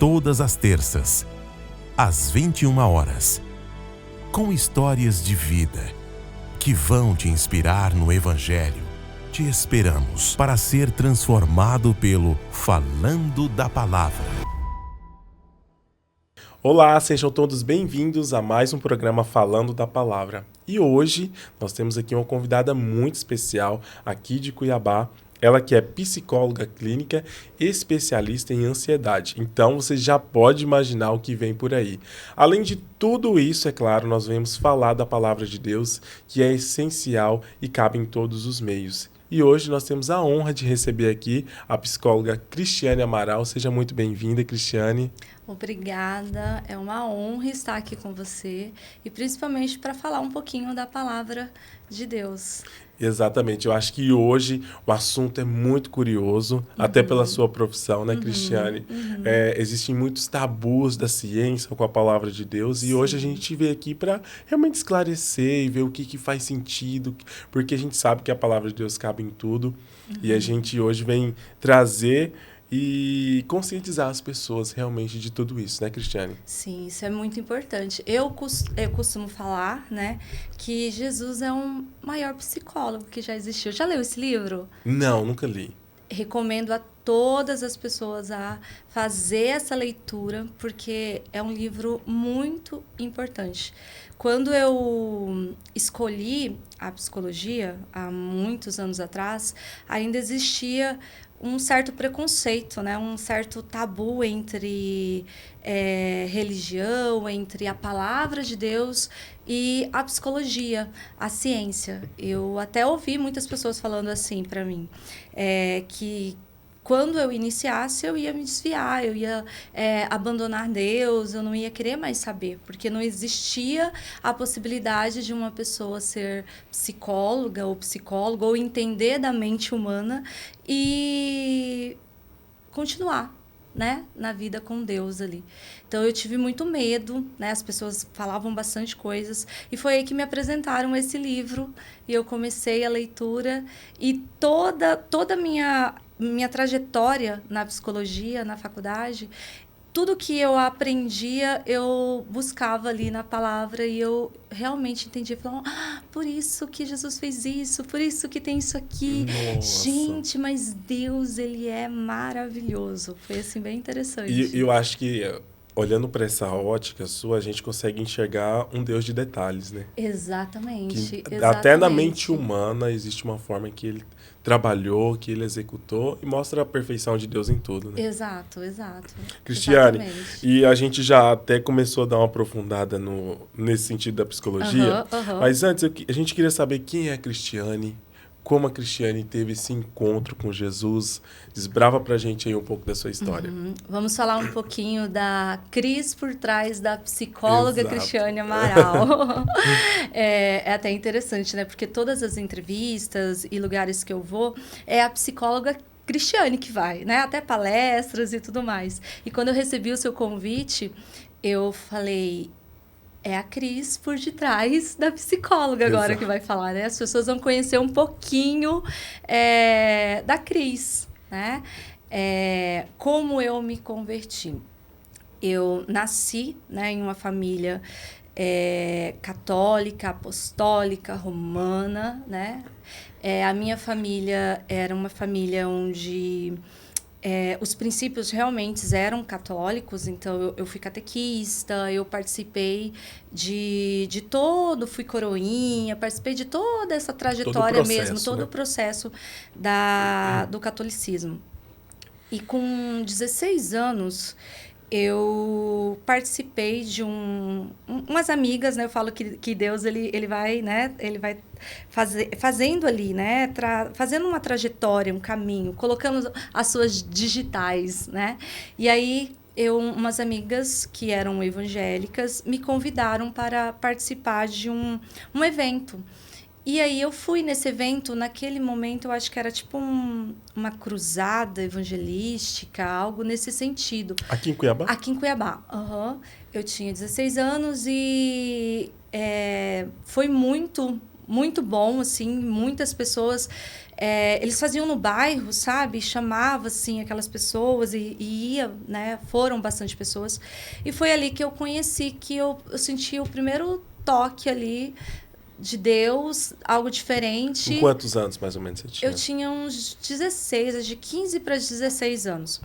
todas as terças, às 21h, com histórias de vida que vão te inspirar no Evangelho. Te esperamos para ser transformado pelo Falando da Palavra. Olá, sejam todos bem-vindos a mais um programa Falando da Palavra. E hoje nós temos aqui uma convidada muito especial aqui de Cuiabá. Ela que é psicóloga clínica e especialista em ansiedade. Então você já pode imaginar o que vem por aí. Além de tudo isso, é claro, nós vamos falar da palavra de Deus, que é essencial e cabe em todos os meios. E hoje nós temos a honra de receber aqui a psicóloga Cristiane Amaral. Seja muito bem-vinda, Cristiane. Obrigada, é uma honra estar aqui com você e principalmente para falar um pouquinho da palavra de Deus. Exatamente, eu acho que hoje o assunto é muito curioso, até pela sua profissão, né, Cristiane? Existem muitos tabus da ciência com a palavra de Deus. E hoje a gente veio aqui para realmente esclarecer e ver o que faz sentido, porque a gente sabe que a palavra de Deus cabe em tudo. E a gente hoje vem trazer e conscientizar as pessoas realmente de tudo isso, né, Cristiane? Sim, isso é muito importante. Eu costumo falar, né, que Jesus é um maior psicólogo que já existiu. Já leu esse livro? Não, nunca li. Recomendo a todas as pessoas a fazer essa leitura, porque é um livro muito importante. Quando eu escolhi a psicologia, há muitos anos atrás, ainda existia um certo preconceito, né? Um certo tabu entre religião, entre a palavra de Deus e a psicologia, a ciência. Eu até ouvi muitas pessoas falando assim para mim, que quando eu iniciasse, eu ia me desviar, eu ia abandonar Deus, eu não ia querer mais saber, porque não existia a possibilidade de uma pessoa ser psicóloga ou psicólogo, ou entender da mente humana e continuar, né, na vida com Deus ali. Então eu tive muito medo, né? As pessoas falavam bastante coisas e foi aí que me apresentaram esse livro e eu comecei a leitura e toda a minha trajetória na psicologia, na faculdade, tudo que eu aprendia, eu buscava ali na palavra e eu realmente entendia. Falava, por isso que Jesus fez isso, por isso que tem isso aqui. Nossa. Gente, mas Deus, ele é maravilhoso. Foi, assim, bem interessante. E eu acho que, olhando para essa ótica sua, a gente consegue enxergar um Deus de detalhes, né? Exatamente. Até na mente humana existe uma forma que ele trabalhou, que ele executou e mostra a perfeição de Deus em tudo, né? Exato. Cristiane, Exatamente. e a gente já até começou a dar uma aprofundada nesse sentido da psicologia, mas antes a gente queria saber quem é a Cristiane, como a Cristiane teve esse encontro com Jesus. Desbrava pra gente aí um pouco da sua história. Vamos falar um pouquinho da Cris por trás da psicóloga Exato. Cristiane Amaral. É até interessante, né? Porque todas as entrevistas e lugares que eu vou, é a psicóloga Cristiane que vai, né? Até palestras e tudo mais. E quando eu recebi o seu convite, eu falei, é a Cris por detrás da psicóloga agora que vai falar, né? As pessoas vão conhecer um pouquinho da Cris, né? Como eu me converti. Eu nasci, né, em uma família católica, apostólica, romana, né? A minha família era uma família onde os princípios realmente eram católicos, então eu fui catequista, eu participei de todo, fui coroinha, participei de toda essa trajetória todo o processo do catolicismo. E com 16 anos, eu participei de umas amigas, né? Eu falo que Deus ele vai, né? Ele vai fazendo ali, né? Fazendo uma trajetória, um caminho, colocando as suas digitais, né? E aí umas amigas que eram evangélicas me convidaram para participar de um evento. E aí eu fui nesse evento, naquele momento eu acho que era tipo uma cruzada evangelística, algo nesse sentido. Aqui em Cuiabá? Aqui em Cuiabá, Eu tinha 16 anos e foi muito, muito bom, assim, muitas pessoas eles faziam no bairro, sabe? Chamava, assim, aquelas pessoas e ia, né? Foram bastante pessoas. E foi ali que eu conheci, que eu senti o primeiro toque ali de Deus, algo diferente. Com quantos anos, mais ou menos, você tinha? Eu tinha uns 16, de 15 para 16 anos.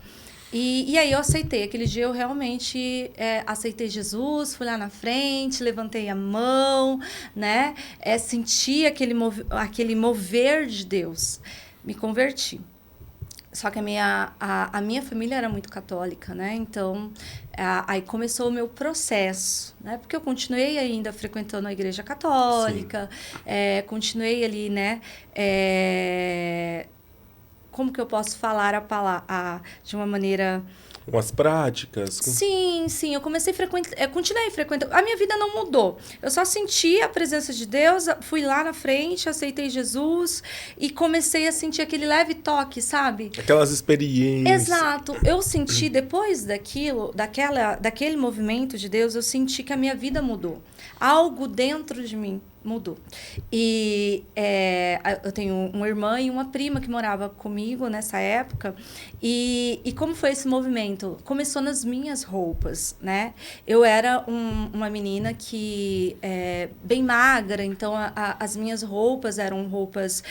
E aí eu aceitei. Aquele dia eu realmente aceitei Jesus, fui lá na frente, levantei a mão, né? Senti aquele mover de Deus. Me converti. Só que a minha família era muito católica, né? Então, aí começou o meu processo, né? Porque eu continuei ainda frequentando a igreja católica, continuei ali, né? Como que eu posso falar de uma maneira... Umas práticas? Sim, eu comecei a frequentar, continuei frequentando. A minha vida não mudou. Eu só senti a presença de Deus, fui lá na frente, aceitei Jesus e comecei a sentir aquele leve toque, sabe? Aquelas experiências. Exato. Eu senti, depois daquele movimento de Deus, eu senti que a minha vida mudou. Algo dentro de mim mudou. E eu tenho uma irmã e uma prima que morava comigo nessa época. E como foi esse movimento? Começou nas minhas roupas, né? Eu era uma menina que bem magra, então as minhas roupas eram roupas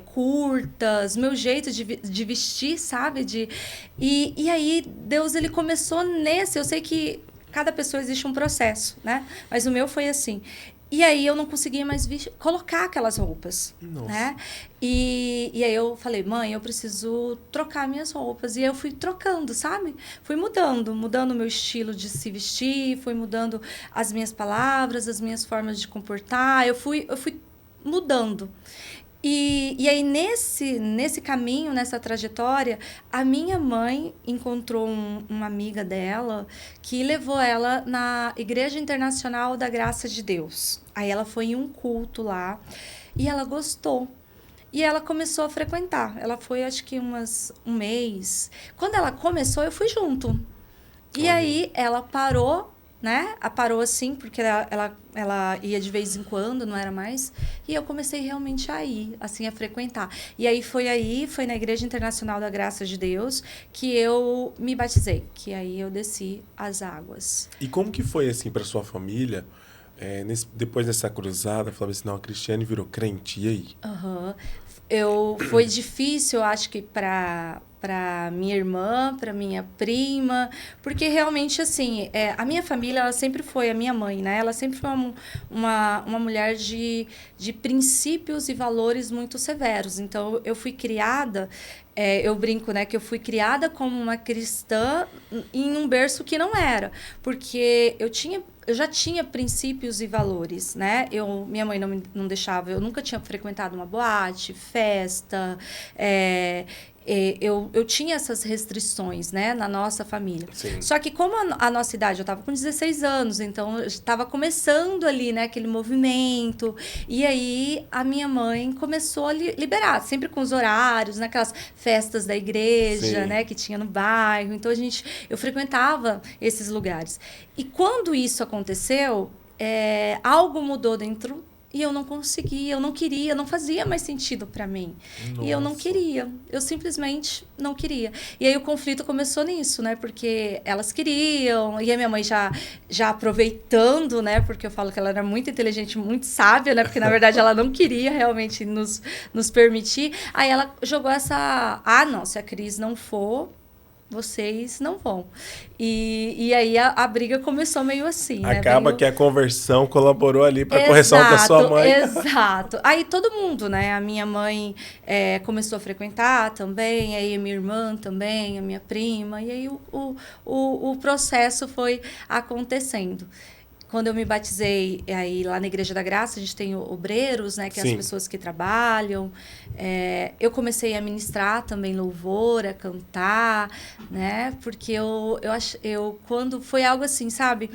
curtas, meu jeito de vestir, sabe? E aí Deus ele começou nesse. Eu sei que cada pessoa existe um processo, né? Mas o meu foi assim. E aí eu não conseguia mais colocar aquelas roupas, né? E aí eu falei, mãe, eu preciso trocar minhas roupas. E aí eu fui trocando, sabe? Fui mudando o meu estilo de se vestir, fui mudando as minhas palavras, as minhas formas de comportar. Eu fui mudando. E aí, nesse caminho, nessa trajetória, a minha mãe encontrou uma amiga dela que levou ela na Igreja Internacional da Graça de Deus. Aí ela foi em um culto lá e ela gostou. E ela começou a frequentar. Ela foi, acho que um mês. Quando ela começou, eu fui junto. E aí, ela parou, né? Parou assim, porque ela ia de vez em quando, não era mais. E eu comecei realmente a ir, assim, a frequentar. E aí foi na Igreja Internacional da Graça de Deus, que eu me batizei. Que aí eu desci as águas. E como que foi, assim, para sua família? Depois dessa cruzada, falava assim, não, a Cristiane virou crente, e aí? Foi difícil, eu acho que para minha irmã, para minha prima, porque realmente, assim, a minha família, ela sempre foi, a minha mãe, né? Ela sempre foi uma mulher de princípios e valores muito severos. Então, eu fui criada, eu brinco, né? Que eu fui criada como uma cristã em um berço que não era, porque eu já tinha princípios e valores, né? Minha mãe não deixava, eu nunca tinha frequentado uma boate, festa, eu tinha essas restrições, né, na nossa família. Sim. Só que como a nossa idade, eu estava com 16 anos, então eu estava começando ali, né, aquele movimento. E aí a minha mãe começou a liberar, sempre com os horários, naquelas festas da igreja, Sim, né, que tinha no bairro. Então eu frequentava esses lugares. E quando isso aconteceu, algo mudou dentro. E eu não conseguia, eu não queria, não fazia mais sentido para mim. Nossa. E eu não queria, eu simplesmente não queria. E aí o conflito começou nisso, né? Porque elas queriam, e a minha mãe já aproveitando, né? Porque eu falo que ela era muito inteligente, muito sábia, né? Porque na verdade ela não queria realmente nos permitir. Aí ela jogou não, se a Cris não for, vocês não vão. E aí a briga começou meio assim, né? Acaba que a conversão colaborou ali para a correção da sua mãe. Exato. Aí todo mundo, né? A minha mãe começou a frequentar também, aí a minha irmã também, a minha prima, e aí o processo foi acontecendo. Quando eu me batizei, aí lá na Igreja da Graça, a gente tem obreiros, né, que Sim. as pessoas que trabalham. Eu comecei a ministrar também louvor, a cantar, né? Porque eu quando foi algo assim, sabe?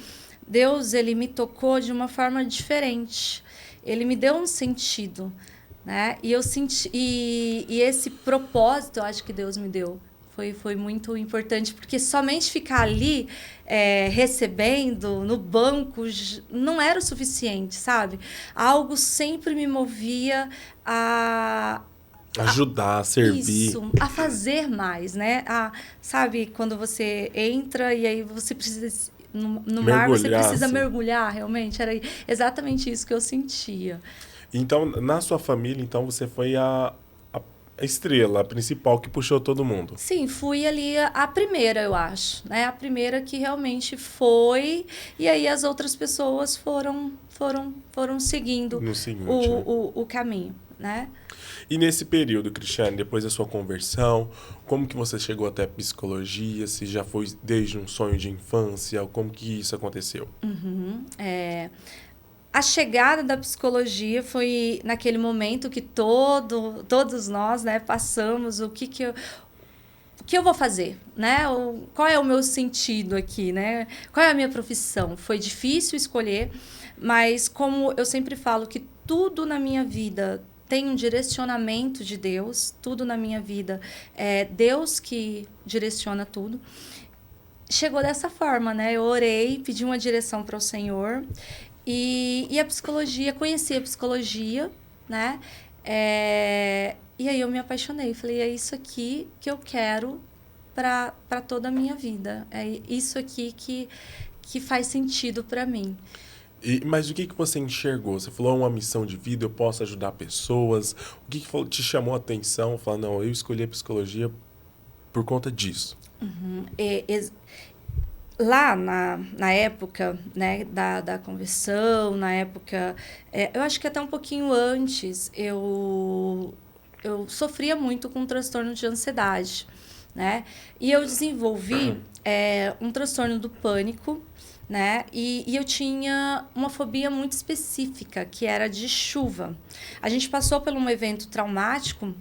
Deus, ele me tocou de uma forma diferente. Ele me deu um sentido, né? E eu senti e esse propósito, eu acho que Deus me deu. Foi muito importante, porque somente ficar ali recebendo no banco não era o suficiente, sabe? Algo sempre me movia a Ajudar, servir. Isso, a fazer mais, né? Sabe, quando você entra e aí você precisa... No mar você precisa assim. mergulhar, realmente. Era exatamente isso que eu sentia. Então, na sua família, então, você foi a estrela, a principal que puxou todo mundo. Sim, fui ali a primeira, eu acho, né? A primeira que realmente foi, e aí as outras pessoas foram seguindo No seguinte, né? o caminho, né? E nesse período, Cristiane, depois da sua conversão, como que você chegou até a psicologia? Se já foi desde um sonho de infância? Como que isso aconteceu? A chegada da psicologia foi naquele momento que todos nós, né, passamos o que eu vou fazer, né? Qual é o meu sentido aqui, né? Qual é a minha profissão? Foi difícil escolher, mas como eu sempre falo que tudo na minha vida tem um direcionamento de Deus, tudo na minha vida é Deus que direciona tudo. Chegou dessa forma, né? Eu orei, pedi uma direção para o Senhor e a psicologia, conheci a psicologia, né? E aí eu me apaixonei. Falei, é isso aqui que eu quero para toda a minha vida. É isso aqui que faz sentido para mim. Mas o que você enxergou? Você falou uma missão de vida, eu posso ajudar pessoas. O que te chamou a atenção? Falar, não, eu escolhi a psicologia por conta disso. Lá na época, né, da conversão, na época... eu acho que até um pouquinho antes, eu sofria muito com um transtorno de ansiedade, né? E eu desenvolvi um transtorno do pânico, né? E eu tinha uma fobia muito específica, que era de chuva. A gente passou por um evento traumático,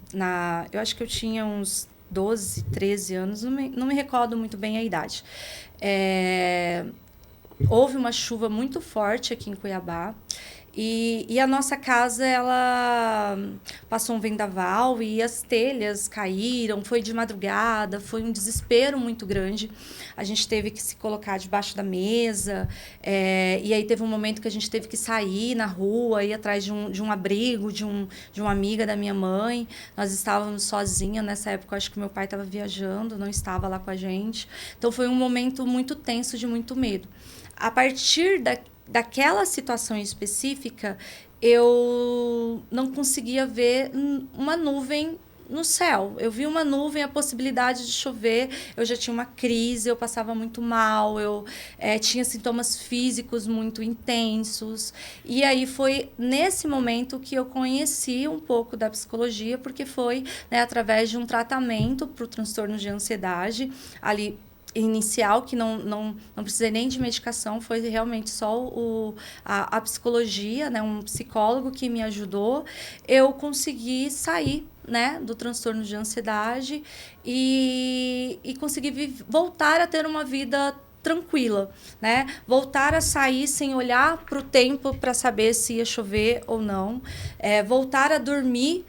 eu acho que eu tinha uns 12, 13 anos, não me recordo muito bem a idade. Houve uma chuva muito forte aqui em Cuiabá. E a nossa casa, ela passou um vendaval e as telhas caíram, foi de madrugada, foi um desespero muito grande. A gente teve que se colocar debaixo da mesa, e aí teve um momento que a gente teve que sair na rua, ir atrás de um abrigo, de uma amiga da minha mãe. Nós estávamos sozinhas nessa época, acho que meu pai estava viajando, não estava lá com a gente. Então foi um momento muito tenso, de muito medo. A partir daquela situação específica, eu não conseguia ver uma nuvem no céu. Eu vi uma nuvem, a possibilidade de chover, eu já tinha uma crise, eu passava muito mal, eu tinha sintomas físicos muito intensos. E aí foi nesse momento que eu conheci um pouco da psicologia, porque foi, né, através de um tratamento para o transtorno de ansiedade, ali inicial, que não precisei nem de medicação, foi realmente só a psicologia, né, um psicólogo que me ajudou. Eu consegui sair, né, do transtorno de ansiedade e consegui voltar a ter uma vida tranquila, né? Voltar a sair sem olhar para o tempo para saber se ia chover ou não, voltar a dormir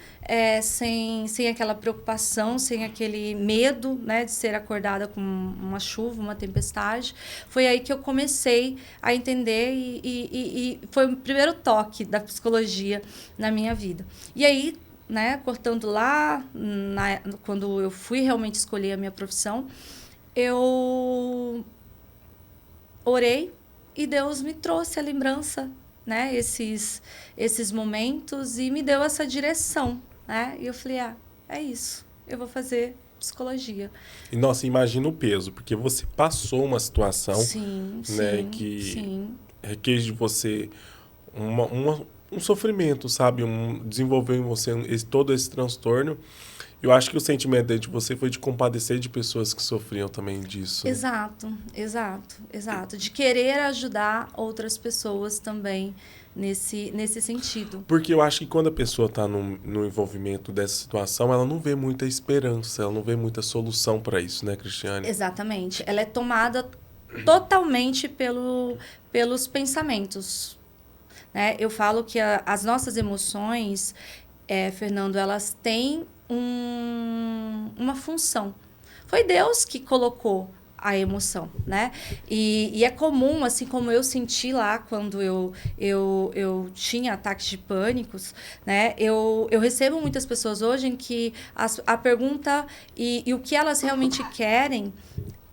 sem aquela preocupação, sem aquele medo, né, de ser acordada com uma chuva, uma tempestade. Foi aí que eu comecei a entender e foi o primeiro toque da psicologia na minha vida. E aí, né, cortando lá, quando eu fui realmente escolher a minha profissão, eu orei e Deus me trouxe a lembrança, né, esses momentos, e me deu essa direção, né? E eu falei, é isso, eu vou fazer psicologia. E, nossa, imagina o peso, porque você passou uma situação, sim, né, sim, que sim. requer de você um sofrimento, sabe? Desenvolveu em você todo esse transtorno. Eu acho que o sentimento dentro de você foi de compadecer de pessoas que sofriam também disso. Exato, exato, exato. De querer ajudar outras pessoas também nesse sentido. Porque eu acho que quando a pessoa está no envolvimento dessa situação, ela não vê muita esperança, ela não vê muita solução para isso, né, Cristiane? Exatamente. Ela é tomada totalmente pelos pensamentos, né? Eu falo que as nossas emoções, Fernando, elas têm uma função. Foi Deus que colocou a emoção, né? E é comum, assim como eu senti lá quando eu tinha ataques de pânicos, né? Eu recebo muitas pessoas hoje em que a pergunta e o que elas realmente querem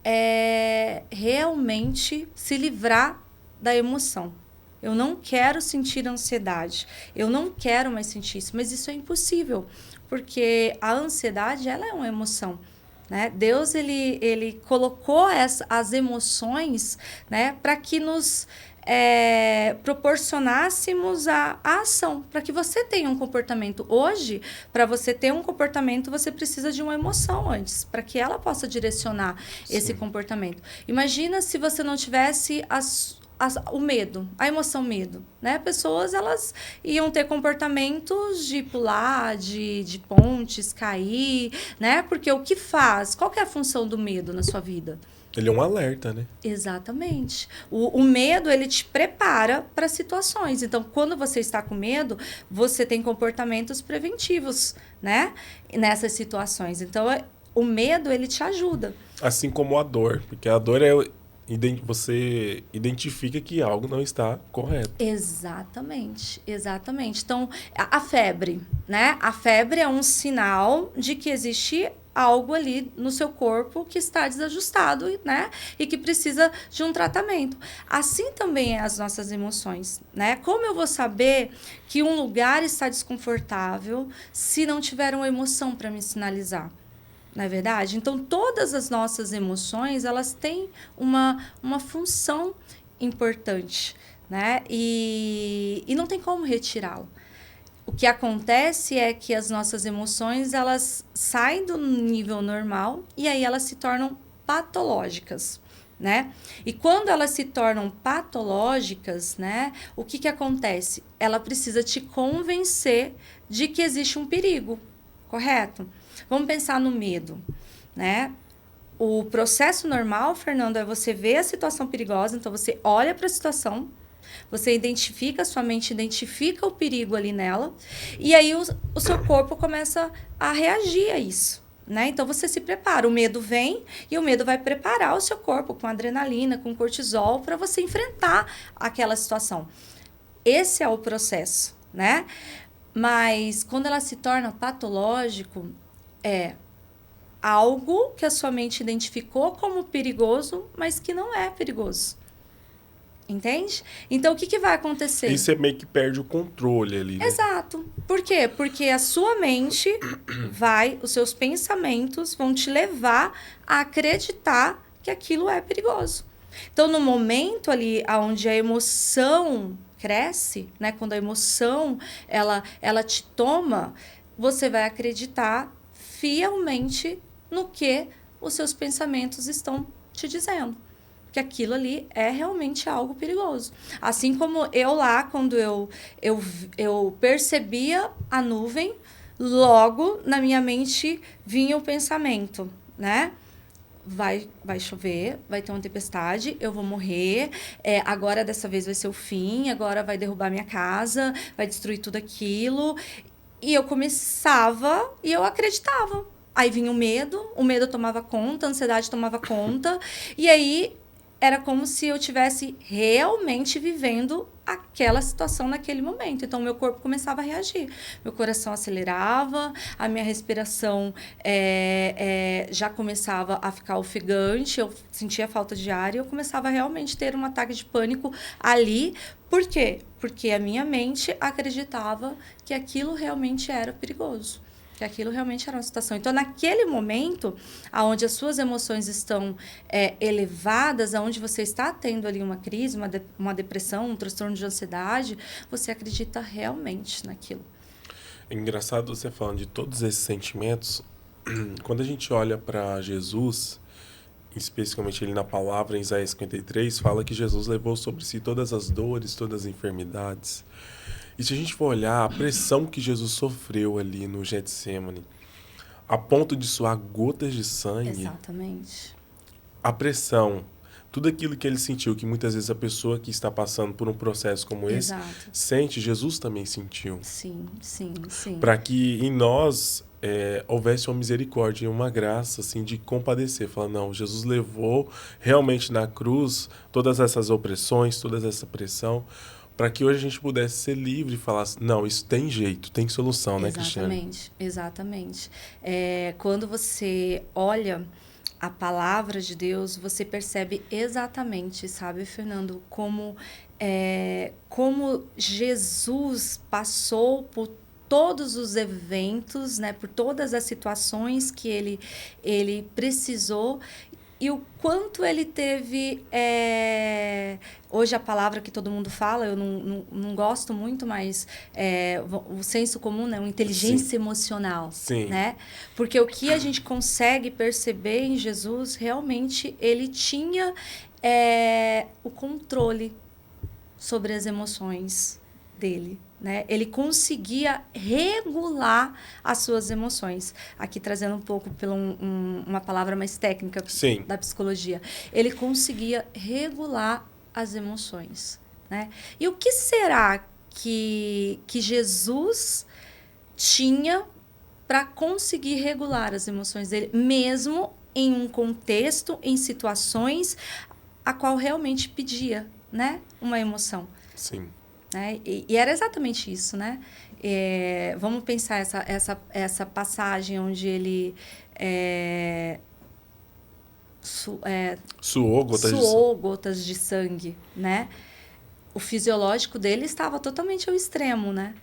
é realmente se livrar da emoção. Eu não quero sentir ansiedade. Eu não quero mais sentir isso. Mas isso é impossível, porque a ansiedade, ela é uma emoção, né? Deus, ele colocou as emoções, né, para que nos proporcionássemos a ação, para que você tenha um comportamento. Hoje, para você ter um comportamento, você precisa de uma emoção antes, para que ela possa direcionar esse comportamento. Imagina se você não tivesse o medo, a emoção medo, né? Pessoas, elas iam ter comportamentos de pular, de pontes, cair, né? Porque o que faz? Qual que é a função do medo na sua vida? Ele é um alerta, né? Exatamente. O medo, ele te prepara para situações. Então, quando você está com medo, você tem comportamentos preventivos, né? Nessas situações. Então, o medo, ele te ajuda. Assim como a dor, porque a dor você identifica que algo não está correto. Exatamente, exatamente. Então, a febre, né? A febre é um sinal de que existe algo ali no seu corpo que está desajustado, né? E que precisa de um tratamento. Assim também é as nossas emoções, né? Como eu vou saber que um lugar está desconfortável se não tiver uma emoção para me sinalizar? Não é verdade? Então, todas as nossas emoções, elas têm uma função importante, né? E não tem como retirá-la. O que acontece é que as nossas emoções, elas saem do nível normal e aí elas se tornam patológicas, né? E quando elas se tornam patológicas, né? O que acontece? Ela precisa te convencer de que existe um perigo, correto? Vamos pensar no medo, né? O processo normal, Fernando, é você ver a situação perigosa, então você olha para a situação, você identifica, sua mente identifica o perigo ali nela, e aí o seu corpo começa a reagir a isso, né? Então você se prepara, o medo vem e o medo vai preparar o seu corpo com adrenalina, com cortisol, para você enfrentar aquela situação. Esse é o processo, né? Mas quando ela se torna patológico, é algo que a sua mente identificou como perigoso, mas que não é perigoso. Entende? Então, o que vai acontecer? E você meio que perde o controle ali, né? Exato. Por quê? Porque a sua mente os seus pensamentos vão te levar a acreditar que aquilo é perigoso. Então, no momento ali onde a emoção cresce, né? Quando a emoção, ela te toma, você vai acreditar fielmente no que os seus pensamentos estão te dizendo. Que aquilo ali é realmente algo perigoso. Assim como eu lá, quando eu percebia a nuvem, logo na minha mente vinha o pensamento, né? Vai chover, vai ter uma tempestade, eu vou morrer, agora dessa vez vai ser o fim, agora vai derrubar minha casa, vai destruir tudo aquilo. E eu começava e eu acreditava. Aí vinha o medo tomava conta, a ansiedade tomava conta, e aí era como se eu estivesse realmente vivendo aquela situação naquele momento. Então, meu corpo começava a reagir. Meu coração acelerava, a minha respiração já começava a ficar ofegante, eu sentia falta de ar e eu começava a realmente ter um ataque de pânico ali. Por quê? Porque a minha mente acreditava que aquilo realmente era perigoso. Que aquilo realmente era uma situação. Então, naquele momento, onde as suas emoções estão elevadas, onde você está tendo ali uma crise, uma depressão, um transtorno de ansiedade, você acredita realmente naquilo. É engraçado você falando de todos esses sentimentos. Quando a gente olha para Jesus, especificamente ele na palavra, em Isaías 53, fala que Jesus levou sobre si todas as dores, todas as enfermidades. E se a gente for olhar a pressão que Jesus sofreu ali no Getsemane, a ponto de suar gotas de sangue. Exatamente. A pressão Tudo aquilo que ele sentiu, que muitas vezes a pessoa que está passando por um processo como esse Exato. sente, Jesus também sentiu. Sim, sim, sim. Para que em nós houvesse uma misericórdia e uma graça assim, de compadecer. Falar, não, Jesus levou realmente na cruz todas essas opressões, toda essa pressão, para que hoje a gente pudesse ser livre e falar, não, isso tem jeito, tem solução, né, Cristiane? Exatamente, exatamente. Quando você olha a palavra de Deus, você percebe exatamente, sabe, Fernando, como Jesus passou por todos os eventos, né, por todas as situações que ele precisou e o quanto ele teve... Hoje a palavra que todo mundo fala, eu não gosto muito, mas o senso comum, né? Uma inteligência emocional. Sim. Né? Porque o que a gente consegue perceber em Jesus, realmente, ele tinha o controle sobre as emoções dele. Né? Ele conseguia regular as suas emoções. Aqui trazendo um pouco pela uma palavra mais técnica Sim. da psicologia. Ele conseguia regular as emoções. Né? E o que será que Jesus tinha para conseguir regular as emoções dele, mesmo em um contexto, em situações a qual realmente pedia, né, uma emoção? Sim. Né? E era exatamente isso, né? Vamos pensar essa passagem onde ele suou gotas de sangue, né? O fisiológico dele estava totalmente ao extremo, né?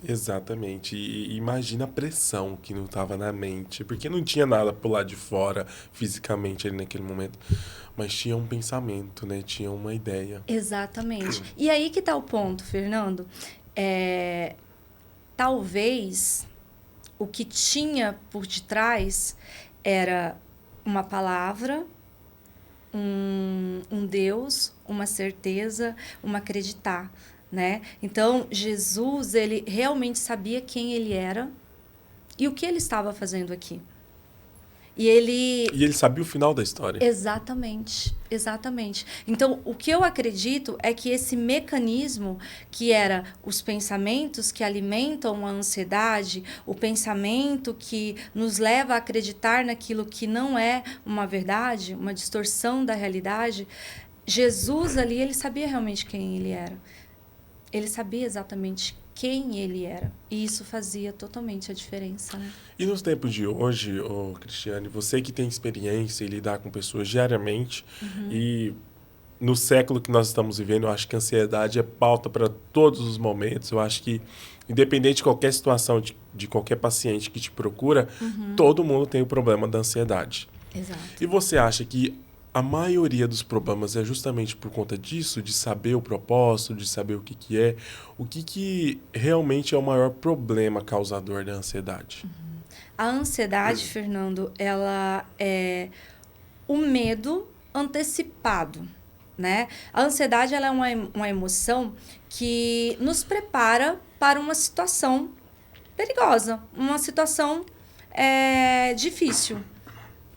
Exatamente. E imagina a pressão que não estava na mente, porque não tinha nada por lá de fora fisicamente ali naquele momento, mas tinha um pensamento, né? Tinha uma ideia. Exatamente. E aí que está o ponto, Fernando. Talvez o que tinha por detrás era uma palavra, um Deus, uma certeza, um acreditar. Né? Então, Jesus, ele realmente sabia quem ele era e o que ele estava fazendo aqui. E ele sabia o final da história. Exatamente, exatamente. Então, o que eu acredito é que esse mecanismo, que era os pensamentos que alimentam a ansiedade, o pensamento que nos leva a acreditar naquilo que não é uma verdade, uma distorção da realidade, Jesus ali, ele sabia realmente quem ele era. Ele sabia exatamente quem ele era. E isso fazia totalmente a diferença, né? E nos tempos de hoje, Cristiane, você que tem experiência em lidar com pessoas diariamente, e no século que nós estamos vivendo, eu acho que a ansiedade é pauta para todos os momentos. Eu acho que, independente de qualquer situação, de qualquer paciente que te procura, todo mundo tem o problema da ansiedade. Exato. E você acha que a maioria dos problemas é justamente por conta disso, de saber o propósito, de saber o que é, o que realmente é o maior problema causador da ansiedade? A ansiedade, Fernando, ela é o medo antecipado, né? A ansiedade, ela é uma emoção que nos prepara para uma situação perigosa, uma situação difícil.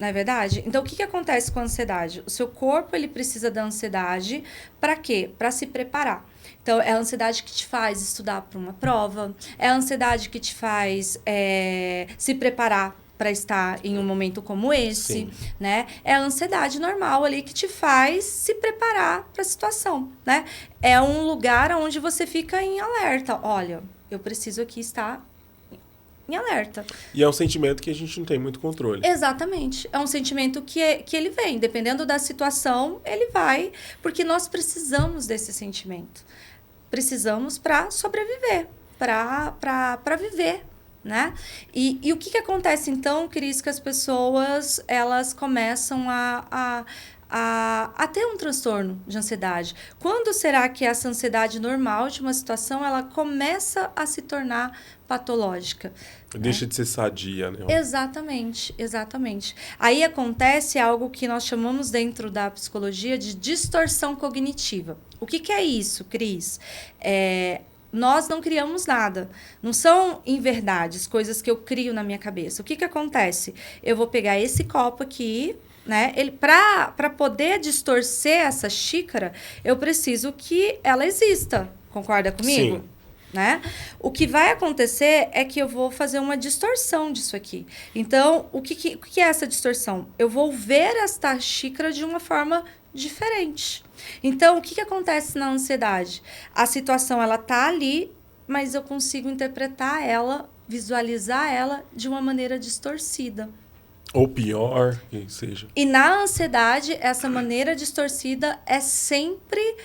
Não é verdade? Então, o que acontece com a ansiedade? O seu corpo, ele precisa da ansiedade para quê? Para se preparar. Então, é a ansiedade que te faz estudar para uma prova, é a ansiedade que te faz se preparar para estar em um momento como esse, Sim. Né? É a ansiedade normal ali que te faz se preparar para a situação, né? É um lugar onde você fica em alerta. Olha, eu preciso aqui estar em alerta. E é um sentimento que a gente não tem muito controle. Exatamente. É um sentimento que ele vem. Dependendo da situação, ele vai. Porque nós precisamos desse sentimento. Precisamos para sobreviver. Para viver. Né? E o que acontece, então, Cris, que as pessoas elas começam a ter um transtorno de ansiedade? Quando será que essa ansiedade normal de uma situação ela começa a se tornar patológica? Deixa de ser sadia, né? Exatamente, exatamente. Aí acontece algo que nós chamamos dentro da psicologia de distorção cognitiva. O que é isso, Cris? Nós não criamos nada. Não são inverdades, coisas que eu crio na minha cabeça. O que acontece? Eu vou pegar esse copo aqui, né? Para poder distorcer essa xícara, eu preciso que ela exista. Concorda comigo? Sim. Né? O que vai acontecer é que eu vou fazer uma distorção disso aqui. Então, o que é essa distorção? Eu vou ver esta xícara de uma forma diferente. Então, o que acontece na ansiedade? A situação, ela tá ali, mas eu consigo interpretar ela, visualizar ela de uma maneira distorcida. Ou pior, que seja. E na ansiedade, essa maneira distorcida é sempre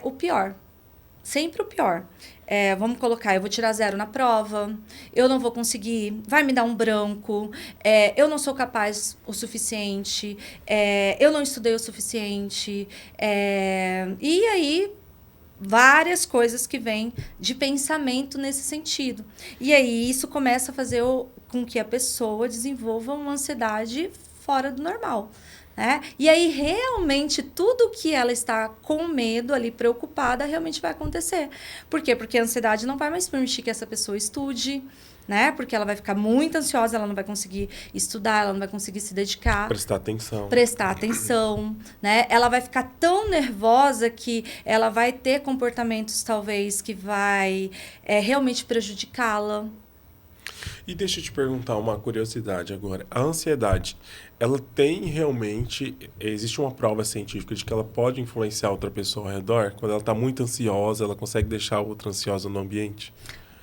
o pior. Sempre o pior. Vamos colocar, eu vou tirar 0 na prova, eu não vou conseguir, vai me dar um branco, eu não sou capaz o suficiente, eu não estudei o suficiente. E aí, várias coisas que vêm de pensamento nesse sentido. E aí, isso começa a fazer com que a pessoa desenvolva uma ansiedade fora do normal. Né? E aí, realmente, tudo que ela está com medo ali, preocupada, realmente vai acontecer. Por quê? Porque a ansiedade não vai mais permitir que essa pessoa estude, né? Porque ela vai ficar muito ansiosa, ela não vai conseguir estudar, ela não vai conseguir se dedicar. Prestar atenção, né? Ela vai ficar tão nervosa que ela vai ter comportamentos, talvez, que vai realmente prejudicá-la. E deixa eu te perguntar uma curiosidade agora. A ansiedade, ela tem realmente... Existe uma prova científica de que ela pode influenciar outra pessoa ao redor? Quando ela está muito ansiosa, ela consegue deixar a outra ansiosa no ambiente?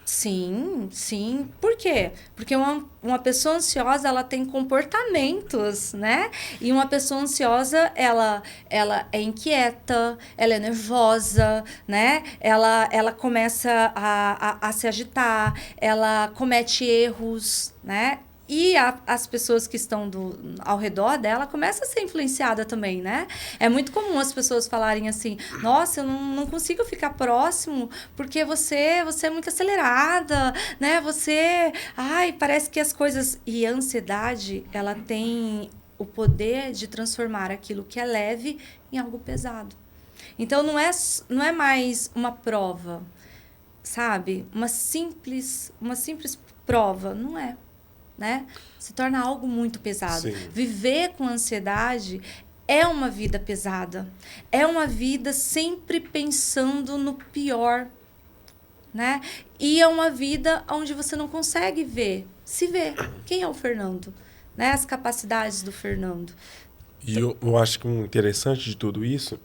Sim, sim. Por quê? Porque uma pessoa ansiosa, ela tem comportamentos, né? E uma pessoa ansiosa, ela é inquieta, ela é nervosa, né? Ela começa a se agitar, ela comete erros, né? E as pessoas que estão ao redor dela começam a ser influenciadas também, né? É muito comum as pessoas falarem assim, nossa, eu não consigo ficar próximo porque você é muito acelerada, né? Parece que as coisas... E a ansiedade, ela tem o poder de transformar aquilo que é leve em algo pesado. Então, não é mais uma prova, sabe? Uma simples prova, não é. Né? Se torna algo muito pesado. Sim. Viver com ansiedade é uma vida pesada. É uma vida sempre pensando no pior. Né? E é uma vida onde você não consegue se ver. Quem é o Fernando? Né? As capacidades do Fernando. E eu acho que o interessante de tudo isso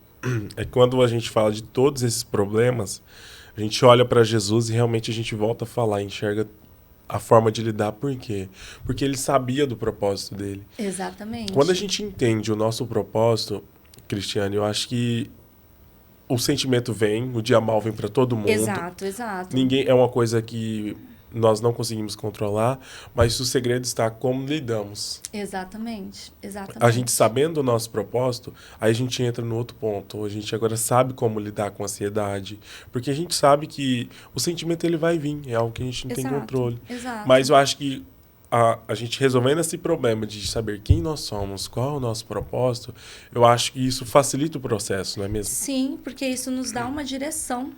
é que quando a gente fala de todos esses problemas, a gente olha para Jesus e realmente a gente volta a falar, enxerga a forma de lidar. Por quê? Porque ele sabia do propósito dele. Exatamente. Quando a gente entende o nosso propósito, Cristiane, eu acho que o sentimento vem, o dia mal vem para todo mundo. Exato. Ninguém é uma coisa que nós não conseguimos controlar, mas o segredo está como lidamos. Exatamente. A gente sabendo o nosso propósito, aí a gente entra no outro ponto. A gente agora sabe como lidar com a ansiedade, porque a gente sabe que o sentimento ele vai vir, é algo que a gente não tem controle. Exato. Mas eu acho que a gente resolvendo esse problema de saber quem nós somos, qual é o nosso propósito, eu acho que isso facilita o processo, não é mesmo? Sim, porque isso nos dá uma direção.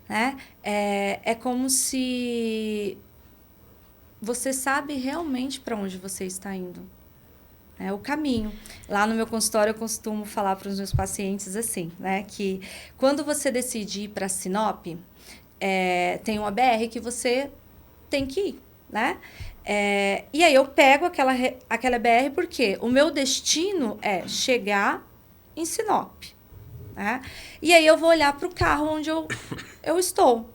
Né? É como se você sabe realmente para onde você está indo. O caminho. Lá no meu consultório eu costumo falar para os meus pacientes assim, né? Que quando você decide ir para Sinop, tem uma BR que você tem que ir. Né? E aí eu pego aquela BR porque o meu destino é chegar em Sinop. Né? E aí eu vou olhar para o carro onde eu estou.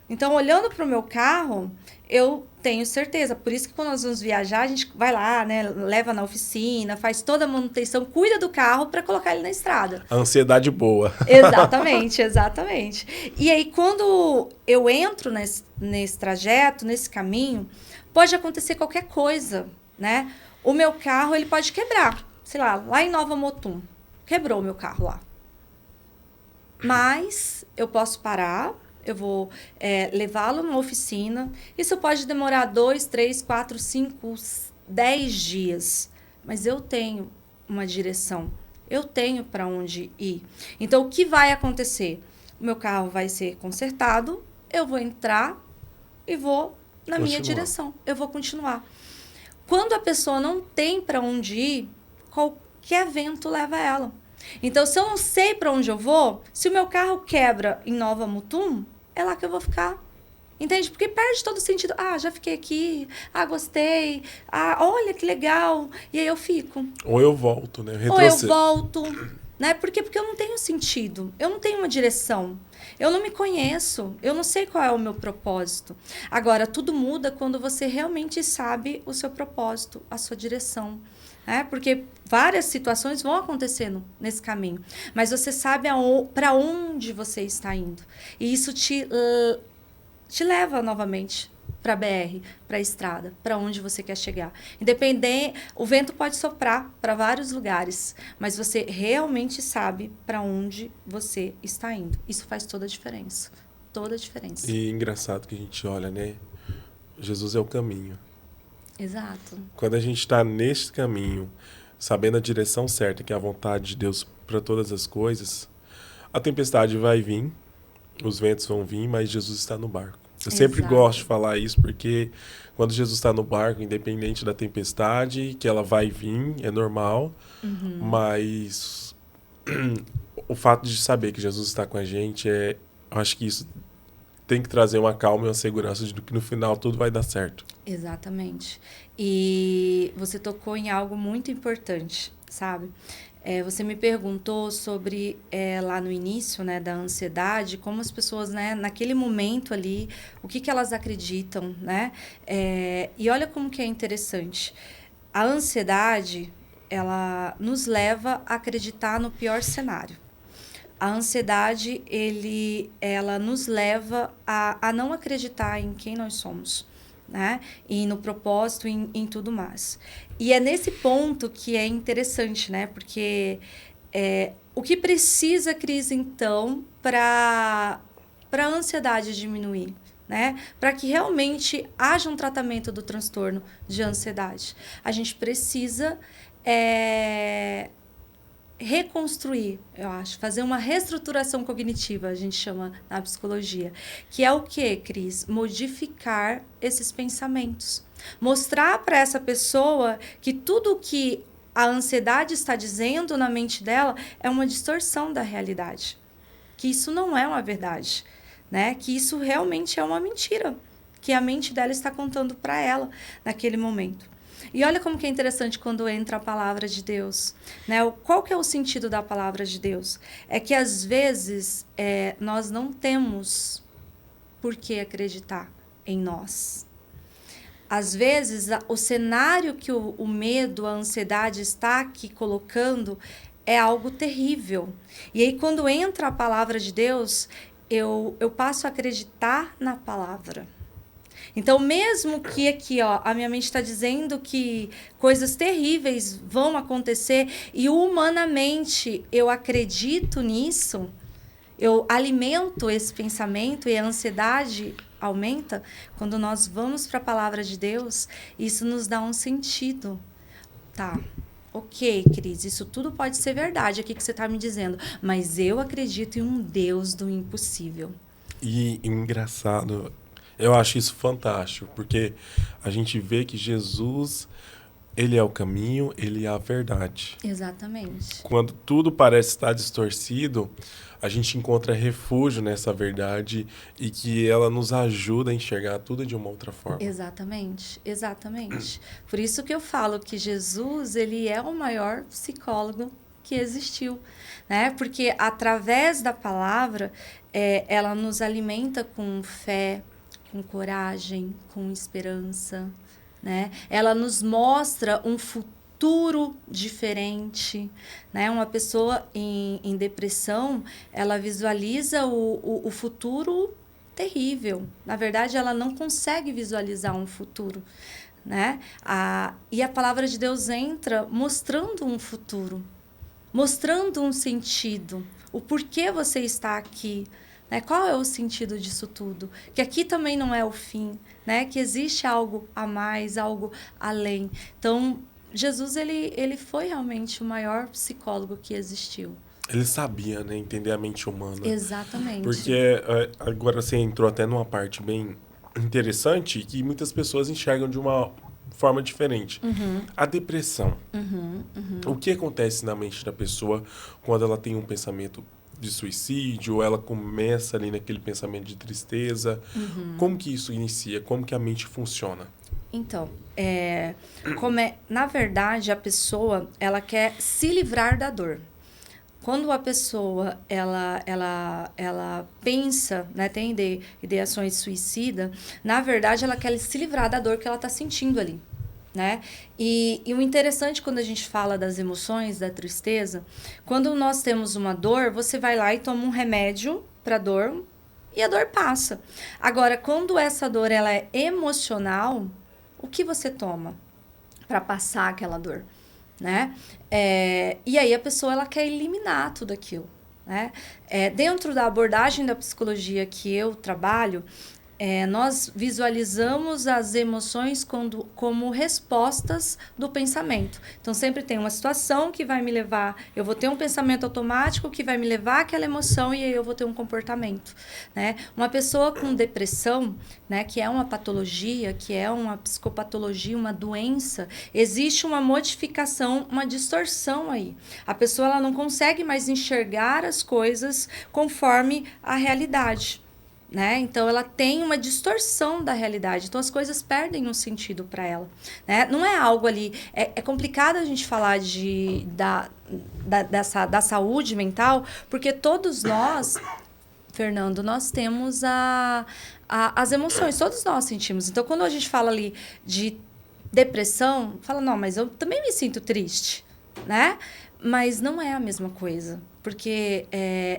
Então, olhando para o meu carro, eu tenho certeza. Por isso que quando nós vamos viajar, a gente vai lá, né, leva na oficina, faz toda a manutenção, cuida do carro para colocar ele na estrada. A ansiedade boa. Exatamente. E aí, quando eu entro nesse trajeto, nesse caminho, pode acontecer qualquer coisa, né? O meu carro, ele pode quebrar. Sei lá em Nova Mutum. Quebrou o meu carro lá. Mas eu posso parar, eu vou levá-lo numa oficina. Isso pode demorar 2, 3, 4, 5, 10 dias. Mas eu tenho uma direção. Eu tenho para onde ir. Então, o que vai acontecer? O meu carro vai ser consertado, eu vou entrar e vou na minha direção. Eu vou continuar. Quando a pessoa não tem para onde ir, qualquer vento leva ela. Então, se eu não sei para onde eu vou, se o meu carro quebra em Nova Mutum, é lá que eu vou ficar. Entende? Porque perde todo o sentido. Ah, já fiquei aqui. Ah, gostei. Ah, olha que legal. E aí eu fico. Ou eu volto, né? Ou eu volto. Né? Por quê? Porque eu não tenho sentido. Eu não tenho uma direção. Eu não me conheço. Eu não sei qual é o meu propósito. Agora, tudo muda quando você realmente sabe o seu propósito, a sua direção. Porque várias situações vão acontecendo nesse caminho. Mas você sabe para onde você está indo. E isso te leva novamente para a BR, para a estrada, para onde você quer chegar. Independente, o vento pode soprar para vários lugares, mas você realmente sabe para onde você está indo. Isso faz toda a diferença. Toda a diferença. E engraçado que a gente olha, né? Jesus é o caminho. Exato. Quando a gente está neste caminho, sabendo a direção certa, que é a vontade de Deus para todas as coisas, a tempestade vai vir, os ventos vão vir, mas Jesus está no barco. Eu sempre gosto de falar isso, porque quando Jesus está no barco, independente da tempestade, que ela vai vir, é normal, mas o fato de saber que Jesus está com a gente, eu acho que isso tem que trazer uma calma e uma segurança de que no final tudo vai dar certo. Exatamente. E você tocou em algo muito importante, sabe? Você me perguntou sobre, lá no início, né, da ansiedade, como as pessoas, né, naquele momento ali, o que elas acreditam, né? E olha como que é interessante. A ansiedade, ela nos leva a acreditar no pior cenário. A ansiedade, ela nos leva a não acreditar em quem nós somos, né? E no propósito, em tudo mais. E é nesse ponto que é interessante, né? Porque o que precisa, Cris, então, para a ansiedade diminuir, né? Para que realmente haja um tratamento do transtorno de ansiedade, a gente precisa reconstruir, eu acho, fazer uma reestruturação cognitiva, a gente chama na psicologia, que é o quê, Cris? Modificar esses pensamentos. Mostrar para essa pessoa que tudo que a ansiedade está dizendo na mente dela é uma distorção da realidade. Que isso não é uma verdade, né? Que isso realmente é uma mentira que a mente dela está contando para ela naquele momento. E olha como que é interessante quando entra a palavra de Deus, né? Qual que é o sentido da palavra de Deus? É que, às vezes, nós não temos por que acreditar em nós. Às vezes, o cenário que o medo, a ansiedade está aqui colocando é algo terrível. E aí, quando entra a palavra de Deus, eu passo a acreditar na palavra. Então, mesmo que aqui, a minha mente está dizendo que coisas terríveis vão acontecer e humanamente eu acredito nisso, eu alimento esse pensamento e a ansiedade aumenta, quando nós vamos para a palavra de Deus, isso nos dá um sentido. Tá, ok, Cris, isso tudo pode ser verdade aqui que você está me dizendo, mas eu acredito em um Deus do impossível. E engraçado, eu acho isso fantástico, porque a gente vê que Jesus, ele é o caminho, ele é a verdade. Exatamente. Quando tudo parece estar distorcido, a gente encontra refúgio nessa verdade e que ela nos ajuda a enxergar tudo de uma outra forma. Exatamente, exatamente. Por isso que eu falo que Jesus, ele é o maior psicólogo que existiu, né? Porque através da palavra, ela nos alimenta com fé, com coragem, com esperança, né? Ela nos mostra um futuro diferente, né? Uma pessoa em depressão, ela visualiza o futuro terrível. Na verdade, ela não consegue visualizar um futuro, né? E a palavra de Deus entra mostrando um futuro, mostrando um sentido, o porquê você está aqui, né? Qual é o sentido disso tudo? Que aqui também não é o fim, né? Que existe algo a mais, algo além. Então, Jesus, ele foi realmente o maior psicólogo que existiu. Ele sabia, né? Entender a mente humana. Exatamente. Porque agora você entrou até numa parte bem interessante que muitas pessoas enxergam de uma forma diferente. A depressão. O que acontece na mente da pessoa quando ela tem um pensamento de suicídio, ou ela começa ali naquele pensamento de tristeza? Como que isso inicia? Como que a mente funciona? Então, na verdade, a pessoa, ela quer se livrar da dor. Quando a pessoa, ela pensa, né, tem ideações suicidas, na verdade, ela quer se livrar da dor que ela está sentindo ali, né? E o interessante quando a gente fala das emoções, da tristeza, quando nós temos uma dor, você vai lá e toma um remédio para a dor e a dor passa. Agora, quando essa dor ela é emocional, o que você toma para passar aquela dor, né? E aí a pessoa ela quer eliminar tudo aquilo, né? Dentro da abordagem da psicologia que eu trabalho, nós visualizamos as emoções como respostas do pensamento. Então, sempre tem uma situação que vai me levar... Eu vou ter um pensamento automático que vai me levar àquela emoção e aí eu vou ter um comportamento, né? Uma pessoa com depressão, né, que é uma patologia, que é uma psicopatologia, uma doença, existe uma modificação, uma distorção aí. A pessoa ela não consegue mais enxergar as coisas conforme a realidade, né? Então, ela tem uma distorção da realidade. Então, as coisas perdem um sentido para ela, né? Não é algo ali... É complicado a gente falar da saúde mental, porque todos nós, Fernando, nós temos as emoções. Todos nós sentimos. Então, quando a gente fala ali de depressão, fala, não, mas eu também me sinto triste, né? Mas não é a mesma coisa, porque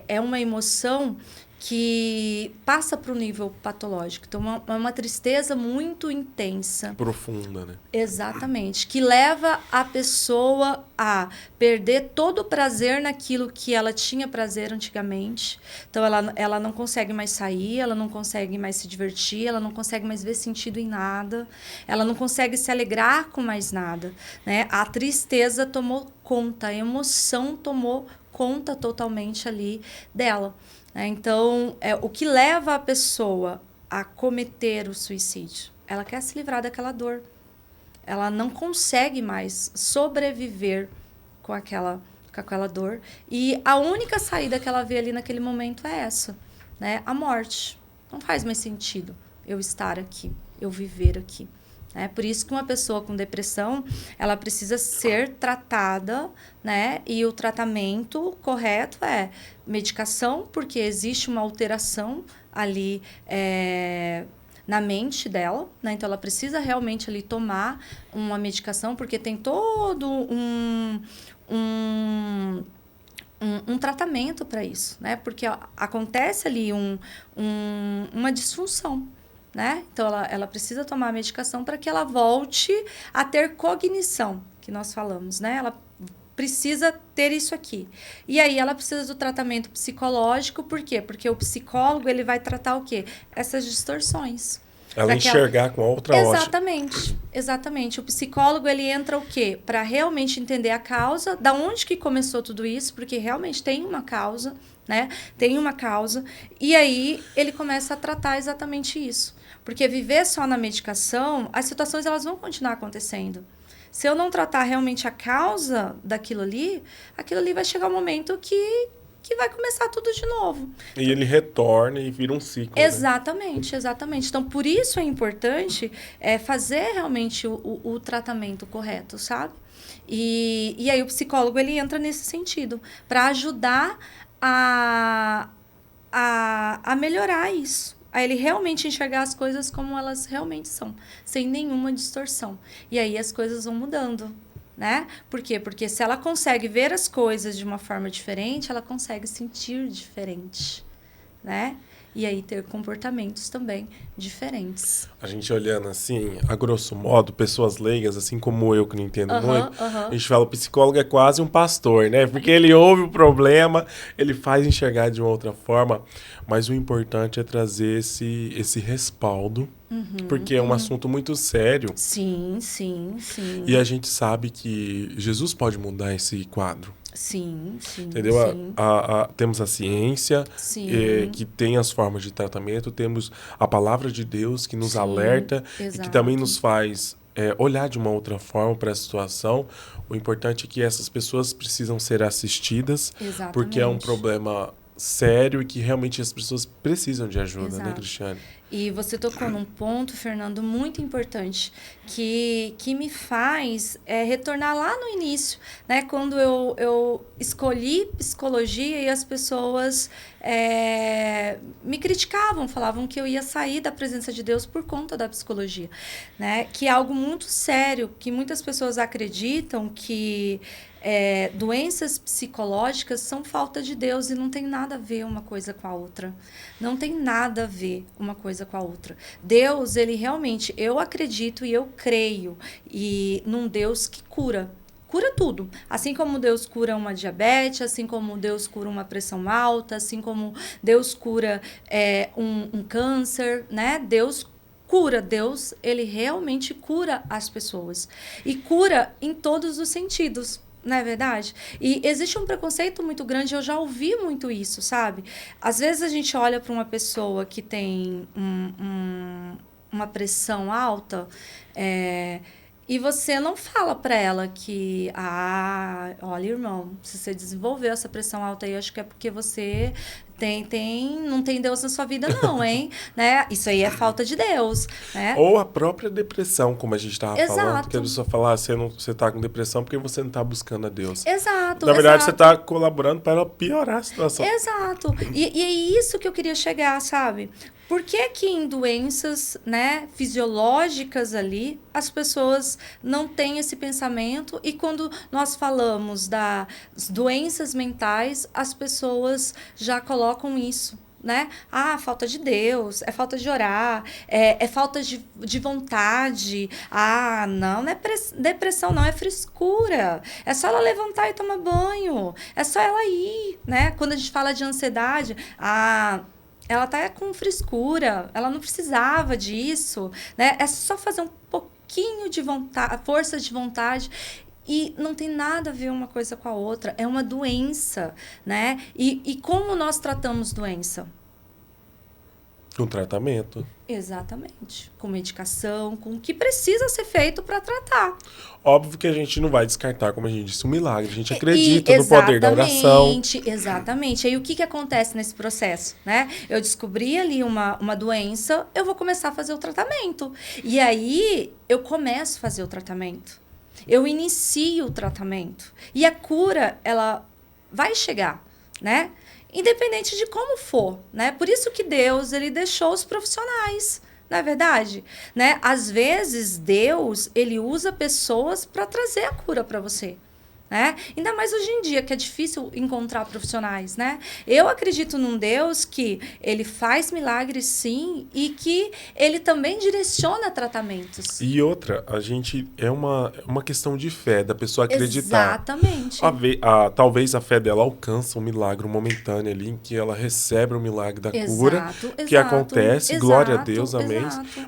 é uma emoção que passa para o nível patológico. Então, é uma tristeza muito intensa. Profunda, né? Exatamente. Que leva a pessoa a perder todo o prazer naquilo que ela tinha prazer antigamente. Então, ela não consegue mais sair, ela não consegue mais se divertir, ela não consegue mais ver sentido em nada, ela não consegue se alegrar com mais nada, né? A tristeza tomou conta, a emoção tomou conta totalmente ali dela. Então, o que leva a pessoa a cometer o suicídio? Ela quer se livrar daquela dor. Ela não consegue mais sobreviver com aquela dor. E a única saída que ela vê ali naquele momento é essa, né? A morte. Não faz mais sentido eu estar aqui, eu viver aqui. Por isso que uma pessoa com depressão, ela precisa ser tratada, né? E o tratamento correto é medicação, porque existe uma alteração ali na mente dela, né? Então, ela precisa realmente ali tomar uma medicação, porque tem todo um tratamento para isso, né? Porque acontece ali uma disfunção, né? Então, ela precisa tomar a medicação para que ela volte a ter cognição, que nós falamos, né? Ela precisa ter isso aqui. E aí, ela precisa do tratamento psicológico, por quê? Porque o psicólogo, ele vai tratar o quê? Essas distorções. Ela enxergar com outra ótica. Exatamente. O psicólogo, ele entra o quê? Para realmente entender a causa, da onde que começou tudo isso, porque realmente tem uma causa, né? Tem uma causa. E aí, ele começa a tratar exatamente isso. Porque viver só na medicação, as situações elas vão continuar acontecendo. Se eu não tratar realmente a causa daquilo ali vai chegar um momento que vai começar tudo de novo. E ele retorna e vira um ciclo. Exatamente. Então, por isso é importante fazer realmente o tratamento correto, sabe? E aí o psicólogo ele entra nesse sentido, para ajudar a melhorar isso. A ele realmente enxergar as coisas como elas realmente são, sem nenhuma distorção. E aí as coisas vão mudando, né? Por quê? Porque se ela consegue ver as coisas de uma forma diferente, ela consegue sentir diferente, né? E aí ter comportamentos também diferentes. A gente olhando assim, a grosso modo, pessoas leigas, assim como eu, que não entendo muito, a gente fala, o psicólogo é quase um pastor, né? Porque ele ouve o problema, ele faz enxergar de uma outra forma, mas o importante é trazer esse respaldo, porque é um assunto muito sério. Sim. E a gente sabe que Jesus pode mudar esse quadro. Sim. Entendeu? Sim. Temos a ciência, que tem as formas de tratamento, temos a palavra de Deus que nos alerta e que também nos faz olhar de uma outra forma para a situação. O importante é que essas pessoas precisam ser assistidas, Exatamente. porque é um problema sério e que realmente as pessoas precisam de ajuda, né, Cristiane? E você tocou num ponto, Fernando, muito importante, que me faz retornar lá no início, né? Quando eu escolhi psicologia e as pessoas me criticavam, falavam que eu ia sair da presença de Deus por conta da psicologia, né? Que é algo muito sério, que muitas pessoas acreditam que doenças psicológicas são falta de Deus e não tem nada a ver uma coisa com a outra. Não tem nada a ver uma coisa com a outra. Deus, ele realmente, eu acredito e eu creio num Deus que cura. Cura tudo. Assim como Deus cura uma diabetes, assim como Deus cura uma pressão alta, assim como Deus cura um câncer, né? Deus cura. Deus, ele realmente cura as pessoas. E cura em todos os sentidos. Não é verdade? E existe um preconceito muito grande, eu já ouvi muito isso, sabe? Às vezes a gente olha para uma pessoa que tem uma pressão alta, e você não fala para ela que, olha, irmão, se você desenvolveu essa pressão alta aí, acho que é porque você não tem Deus na sua vida, não, hein? Né? Isso aí é falta de Deus, né? Ou a própria depressão, como a gente estava falando, que a Exato. pessoa fala, você está com depressão porque você não está buscando a Deus. Exato. Na verdade, você exato. está colaborando para ela piorar a situação. Exato. E é isso que eu queria chegar, sabe? Por que que em doenças, né, fisiológicas ali, as pessoas não têm esse pensamento? E quando nós falamos das doenças mentais, as pessoas já colocam isso, né? Falta de Deus, é falta de orar, é falta de vontade. Não é depressão, não, é frescura. É só ela levantar e tomar banho. É só ela ir, né? Quando a gente fala de ansiedade, ela tá com frescura, ela não precisava disso, né? É só fazer um pouquinho de vontade, força de vontade. E não tem nada a ver uma coisa com a outra. É uma doença, né? E como nós tratamos doença? Com tratamento. Exatamente. Com medicação, com o que precisa ser feito para tratar. Óbvio que a gente não vai descartar, como a gente disse, um milagre. A gente acredita no poder da oração. Exatamente. Aí o que acontece nesse processo, né? Eu descobri ali uma doença, eu vou começar a fazer o tratamento. E aí eu começo a fazer o tratamento. Eu inicio o tratamento. E a cura, ela vai chegar, né? Independente de como for, né? Por isso que Deus, ele deixou os profissionais, não é verdade? Né? Às vezes, Deus, ele usa pessoas para trazer a cura para você. Né? Ainda mais hoje em dia, que é difícil encontrar profissionais, né? Eu acredito num Deus que ele faz milagres, sim, e que ele também direciona tratamentos. E outra, a gente é uma questão de fé, da pessoa acreditar. Exatamente. Talvez a fé dela alcança um milagre momentâneo ali, em que ela recebe o milagre da cura, que acontece, glória a Deus, amém.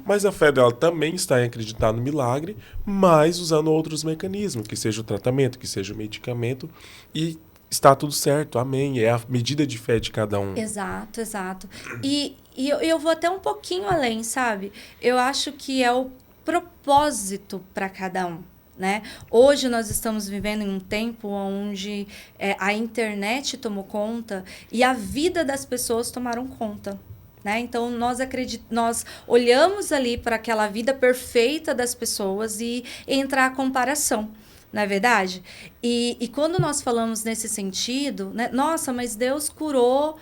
Mas a fé dela também está em acreditar no milagre, mas usando outros mecanismos, que seja o tratamento, que seja o medicamento, e está tudo certo, amém. É a medida de fé de cada um. Exato. E eu vou até um pouquinho além, sabe? Eu acho que é o propósito para cada um, né? Hoje nós estamos vivendo em um tempo onde a internet tomou conta e a vida das pessoas tomaram conta. Né? Então, nós olhamos ali para aquela vida perfeita das pessoas e entra a comparação. Não é verdade? E quando nós falamos nesse sentido, né? Nossa, mas Deus curou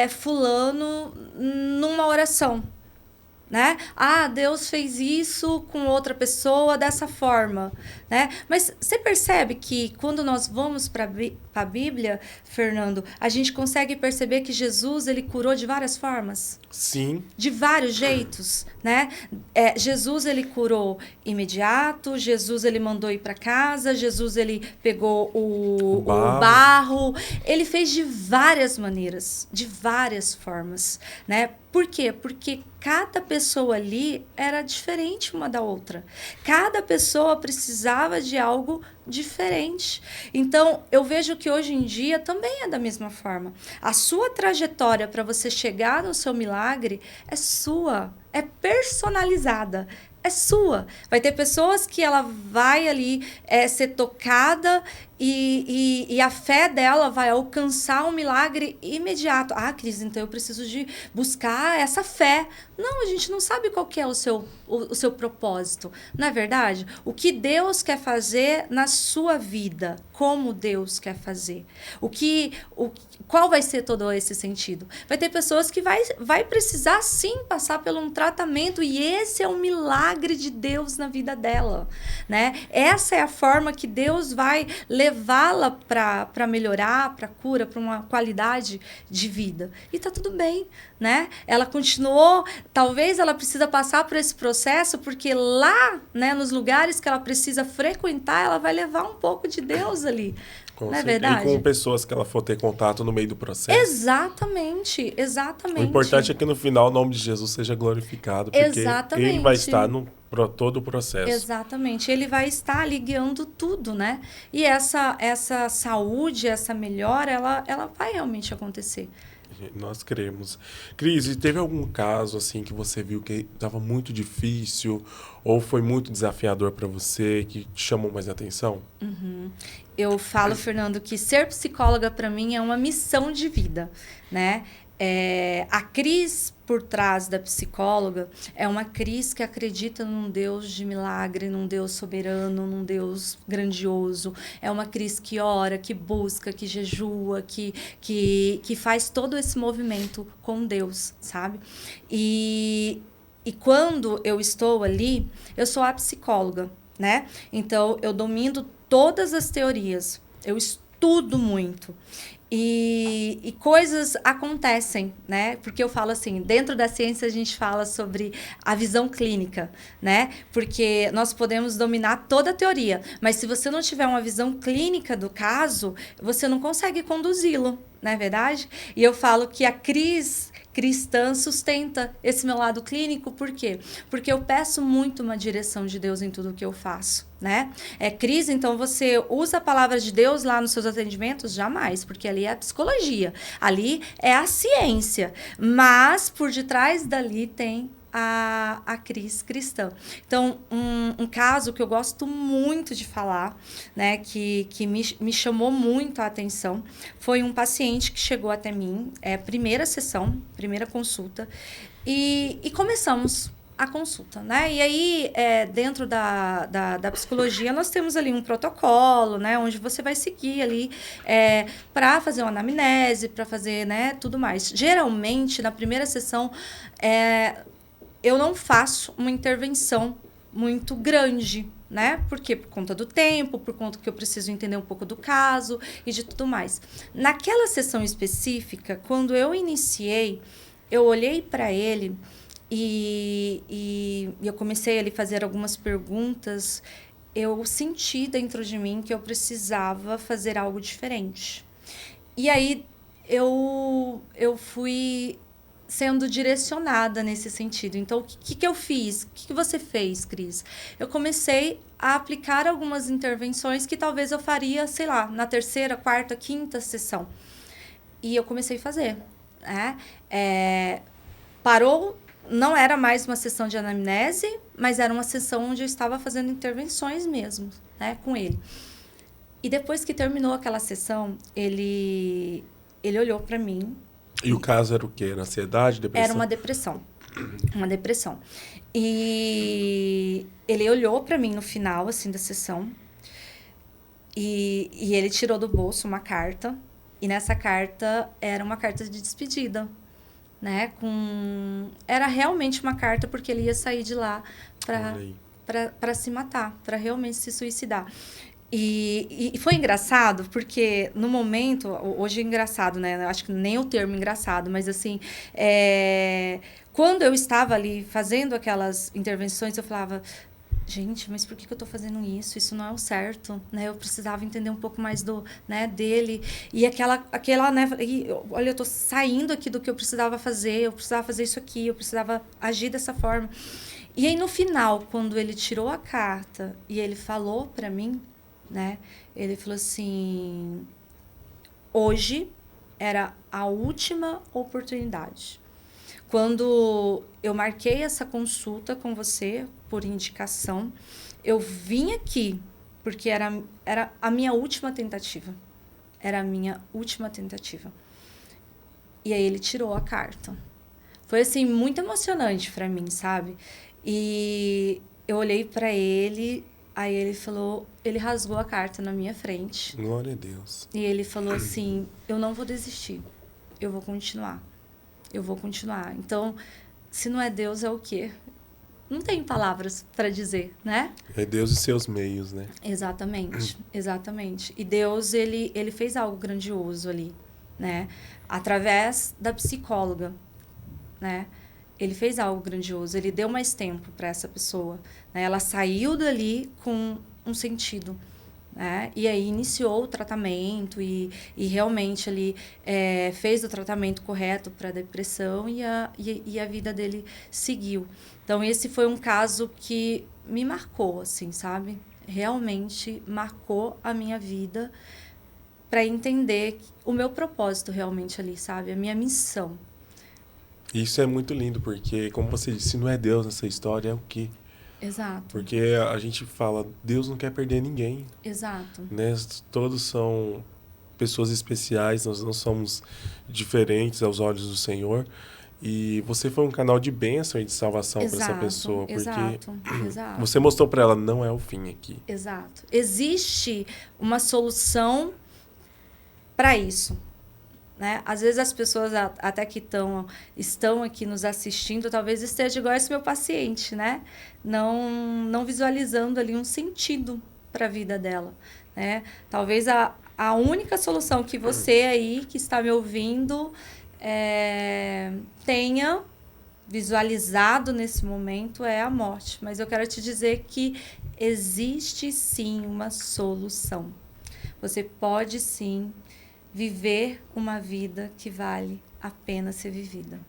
fulano numa oração. Né? Deus fez isso com outra pessoa dessa forma. Né? Mas você percebe que quando nós vamos para a Bíblia, Fernando, a gente consegue perceber que Jesus, ele curou de várias formas? Sim. De vários jeitos, né? Jesus, ele curou imediato, Jesus, ele mandou ir para casa, Jesus, ele pegou o barro. Ele fez de várias maneiras, de várias formas, né? Por quê? Porque cada pessoa ali era diferente uma da outra. Cada pessoa precisava de algo diferente. Então, eu vejo que hoje em dia também é da mesma forma. A sua trajetória para você chegar no seu milagre é sua, é personalizada. é sua. Vai ter pessoas que ela vai ali ser tocada e a fé dela vai alcançar um milagre imediato. Ah, Cris, então eu preciso de buscar essa fé. Não, a gente não sabe qual que é o seu propósito. Não é verdade? O que Deus quer fazer na sua vida. Como Deus quer fazer. Qual vai ser todo esse sentido? Vai ter pessoas que vai precisar, sim, passar por um tratamento. E esse é o milagre de Deus na vida dela. Né? Essa é a forma que Deus vai levá-la para melhorar, para cura, para uma qualidade de vida. E tá tudo bem, né? Ela continuou, talvez ela precisa passar por esse processo, porque lá, né, nos lugares que ela precisa frequentar, ela vai levar um pouco de Deus ali. Não é verdade? E com pessoas que ela for ter contato no meio do processo. Exatamente. O importante é que no final o nome de Jesus seja glorificado, porque ele vai estar no todo o processo. Exatamente. Ele vai estar ali guiando tudo, né? E essa saúde, essa melhora, ela vai realmente acontecer. Nós cremos. Cris, e teve algum caso assim que você viu que estava muito difícil ou foi muito desafiador para você, que te chamou mais atenção? Uhum. Eu falo, Fernando, que ser psicóloga para mim é uma missão de vida, né? A Cris por trás da psicóloga é uma Cris que acredita num Deus de milagre, num Deus soberano, num Deus grandioso. É uma Cris que ora, que busca, que jejua, que faz todo esse movimento com Deus, sabe? E quando eu estou ali, eu sou a psicóloga, né? Então, eu domino todas as teorias, eu estudo muito. E coisas acontecem, né? Porque eu falo assim, dentro da ciência a gente fala sobre a visão clínica, né? Porque nós podemos dominar toda a teoria, mas se você não tiver uma visão clínica do caso, você não consegue conduzi-lo, não é verdade? E eu falo que a Cris cristã sustenta esse meu lado clínico, por quê? Porque eu peço muito uma direção de Deus em tudo que eu faço, né? Cris, então você usa a palavra de Deus lá nos seus atendimentos? Jamais, porque ali é a psicologia, ali é a ciência, mas por detrás dali tem a Cris cristã. Então, um caso que eu gosto muito de falar, né, que me chamou muito a atenção, foi um paciente que chegou até mim, primeira sessão, primeira consulta, e começamos a consulta, né? E aí, dentro da psicologia, nós temos ali um protocolo, né? Onde você vai seguir ali para fazer uma anamnese, para fazer, né, tudo mais. Geralmente, na primeira sessão, eu não faço uma intervenção muito grande, né? Por quê? Por conta do tempo, por conta que eu preciso entender um pouco do caso e de tudo mais. Naquela sessão específica, quando eu iniciei, eu olhei para ele e eu comecei a lhe fazer algumas perguntas. Eu senti dentro de mim que eu precisava fazer algo diferente. E aí eu fui sendo direcionada nesse sentido. Então, o que eu fiz? O que você fez, Cris? Eu comecei a aplicar algumas intervenções que talvez eu faria, sei lá, na terceira, quarta, quinta sessão. E eu comecei a fazer. Parou, não era mais uma sessão de anamnese, mas era uma sessão onde eu estava fazendo intervenções mesmo, né, com ele. E depois que terminou aquela sessão, ele olhou para mim. E o caso era o quê? Era ansiedade, depressão? Era uma depressão. Uma depressão. E ele olhou para mim no final, assim, da sessão. E ele tirou do bolso uma carta. E nessa carta era uma carta de despedida, né? Era realmente uma carta porque ele ia sair de lá para se matar, para realmente se suicidar. E foi engraçado, porque no momento, hoje é engraçado, né? Eu acho que nem o termo engraçado, mas assim, quando eu estava ali fazendo aquelas intervenções, eu falava, gente, mas por que eu estou fazendo isso? Isso não é o certo, né? Eu precisava entender um pouco mais dele. E aquela né? Olha, eu estou saindo aqui do que eu precisava fazer isso aqui, eu precisava agir dessa forma. E aí, no final, quando ele tirou a carta e ele falou para mim, né? Ele falou assim, hoje era a última oportunidade. quando eu marquei essa consulta com você, por indicação, eu vim aqui, porque era a minha última tentativa. Era a minha última tentativa. E aí ele tirou a carta. Foi, assim, muito emocionante para mim, sabe? E eu olhei para ele, aí ele falou... Ele rasgou a carta na minha frente. Glória a Deus. E ele falou assim, eu não vou desistir. Eu vou continuar. Eu vou continuar. Então, se não é Deus, é o quê? Não tem palavras para dizer, né? É Deus e seus meios, né? Exatamente, exatamente. E Deus, ele fez algo grandioso ali, né? Através da psicóloga, né? Ele fez algo grandioso, ele deu mais tempo para essa pessoa, né? Ela saiu dali com um sentido, né? E aí iniciou o tratamento e realmente ele fez o tratamento correto para a depressão e a vida dele seguiu. Então, esse foi um caso que me marcou, assim, sabe? Realmente marcou a minha vida para entender o meu propósito realmente ali, sabe? A minha missão. Isso é muito lindo, porque, como você disse, se não é Deus nessa história, é o quê? Exato. Porque a gente fala, Deus não quer perder ninguém. Exato. Né? Todos são pessoas especiais, nós não somos diferentes aos olhos do Senhor. E você foi um canal de bênção e de salvação para essa pessoa. Porque exato. você mostrou para ela, não é o fim aqui. Exato. Existe uma solução para isso, né? Às vezes as pessoas até que estão aqui nos assistindo, talvez esteja igual esse meu paciente, né? Não visualizando ali um sentido para a vida dela, né? Talvez a única solução que você aí que está me ouvindo tenha visualizado nesse momento é a morte. Mas eu quero te dizer que existe sim uma solução. Você pode sim viver uma vida que vale a pena ser vivida.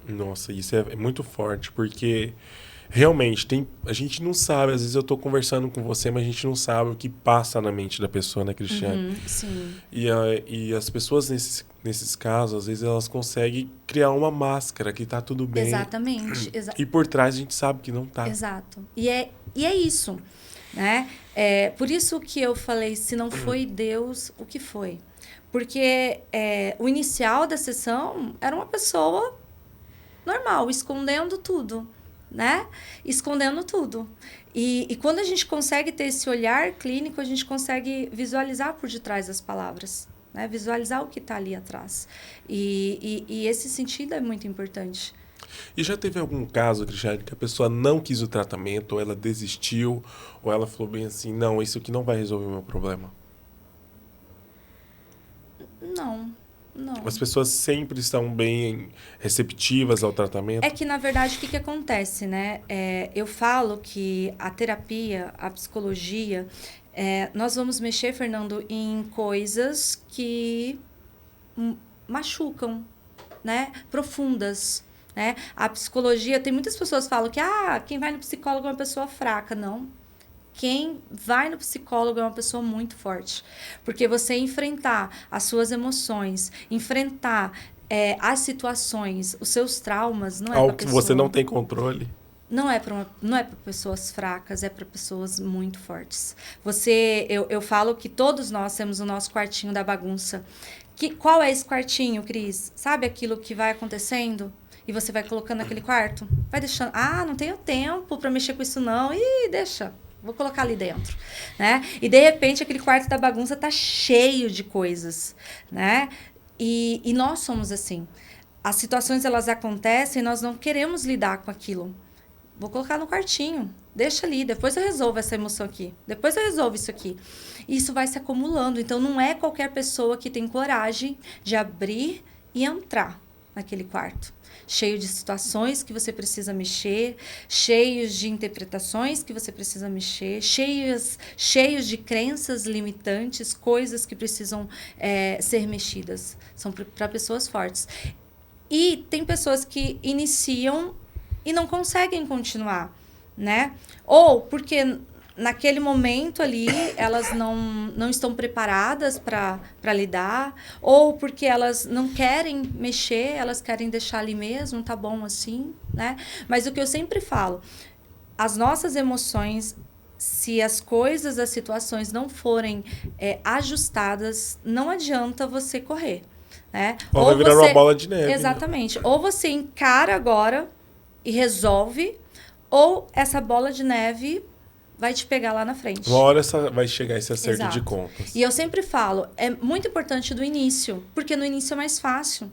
Nossa, isso é muito forte, porque realmente a gente não sabe, às vezes eu estou conversando com você, mas a gente não sabe o que passa na mente da pessoa, né, Cristiane? Sim. E as pessoas nesses casos, às vezes elas conseguem criar uma máscara que tá tudo bem. Exatamente. E por trás a gente sabe que não tá. Exato. E é isso, né? Por isso que eu falei, se não foi Deus, o que foi? Porque o inicial da sessão era uma pessoa normal, escondendo tudo, né? Escondendo tudo. E quando a gente consegue ter esse olhar clínico, a gente consegue visualizar por detrás das palavras, né? Visualizar o que está ali atrás. E esse sentido é muito importante. E já teve algum caso, Cristiane, que a pessoa não quis o tratamento, ou ela desistiu, ou ela falou bem assim, não, isso aqui não vai resolver o meu problema? Não. As pessoas sempre estão bem receptivas ao tratamento? É que, na verdade, o que acontece, né? Eu falo que a terapia, a psicologia, nós vamos mexer, Fernando, em coisas que machucam, né? Profundas, né? A psicologia, tem muitas pessoas que falam que quem vai no psicólogo é uma pessoa fraca. Não. Quem vai no psicólogo é uma pessoa muito forte. Porque você enfrentar as suas emoções, enfrentar as situações, os seus traumas, não é algo que você não tem controle. Não é para pessoas fracas, é para pessoas muito fortes. Eu falo que todos nós temos o nosso quartinho da bagunça. Qual é esse quartinho, Cris? Sabe aquilo que vai acontecendo? E você vai colocando naquele quarto? Vai deixando. Não tenho tempo para mexer com isso não. Ih, deixa. Vou colocar ali dentro, né? E, de repente, aquele quarto da bagunça tá cheio de coisas, né? E nós somos assim. As situações, elas acontecem e nós não queremos lidar com aquilo. Vou colocar no quartinho. Deixa ali. Depois eu resolvo essa emoção aqui. Depois eu resolvo isso aqui. E isso vai se acumulando. Então, não é qualquer pessoa que tem coragem de abrir e entrar naquele quarto. Cheio de situações que você precisa mexer, cheios de interpretações que você precisa mexer, cheios de crenças limitantes, coisas que precisam ser mexidas. São para pessoas fortes. E tem pessoas que iniciam e não conseguem continuar, né? Ou porque naquele momento ali, elas não estão preparadas para lidar, ou porque elas não querem mexer, elas querem deixar ali mesmo, tá bom assim, né? Mas o que eu sempre falo, as nossas emoções, se as coisas, as situações não forem ajustadas, não adianta você correr, né? Ou vai virar uma bola de neve. Exatamente. Ou você encara agora e resolve, ou essa bola de neve vai te pegar lá na frente. Uma hora vai chegar esse acerto Exato. de contas. E eu sempre falo, é muito importante do início, porque no início é mais fácil.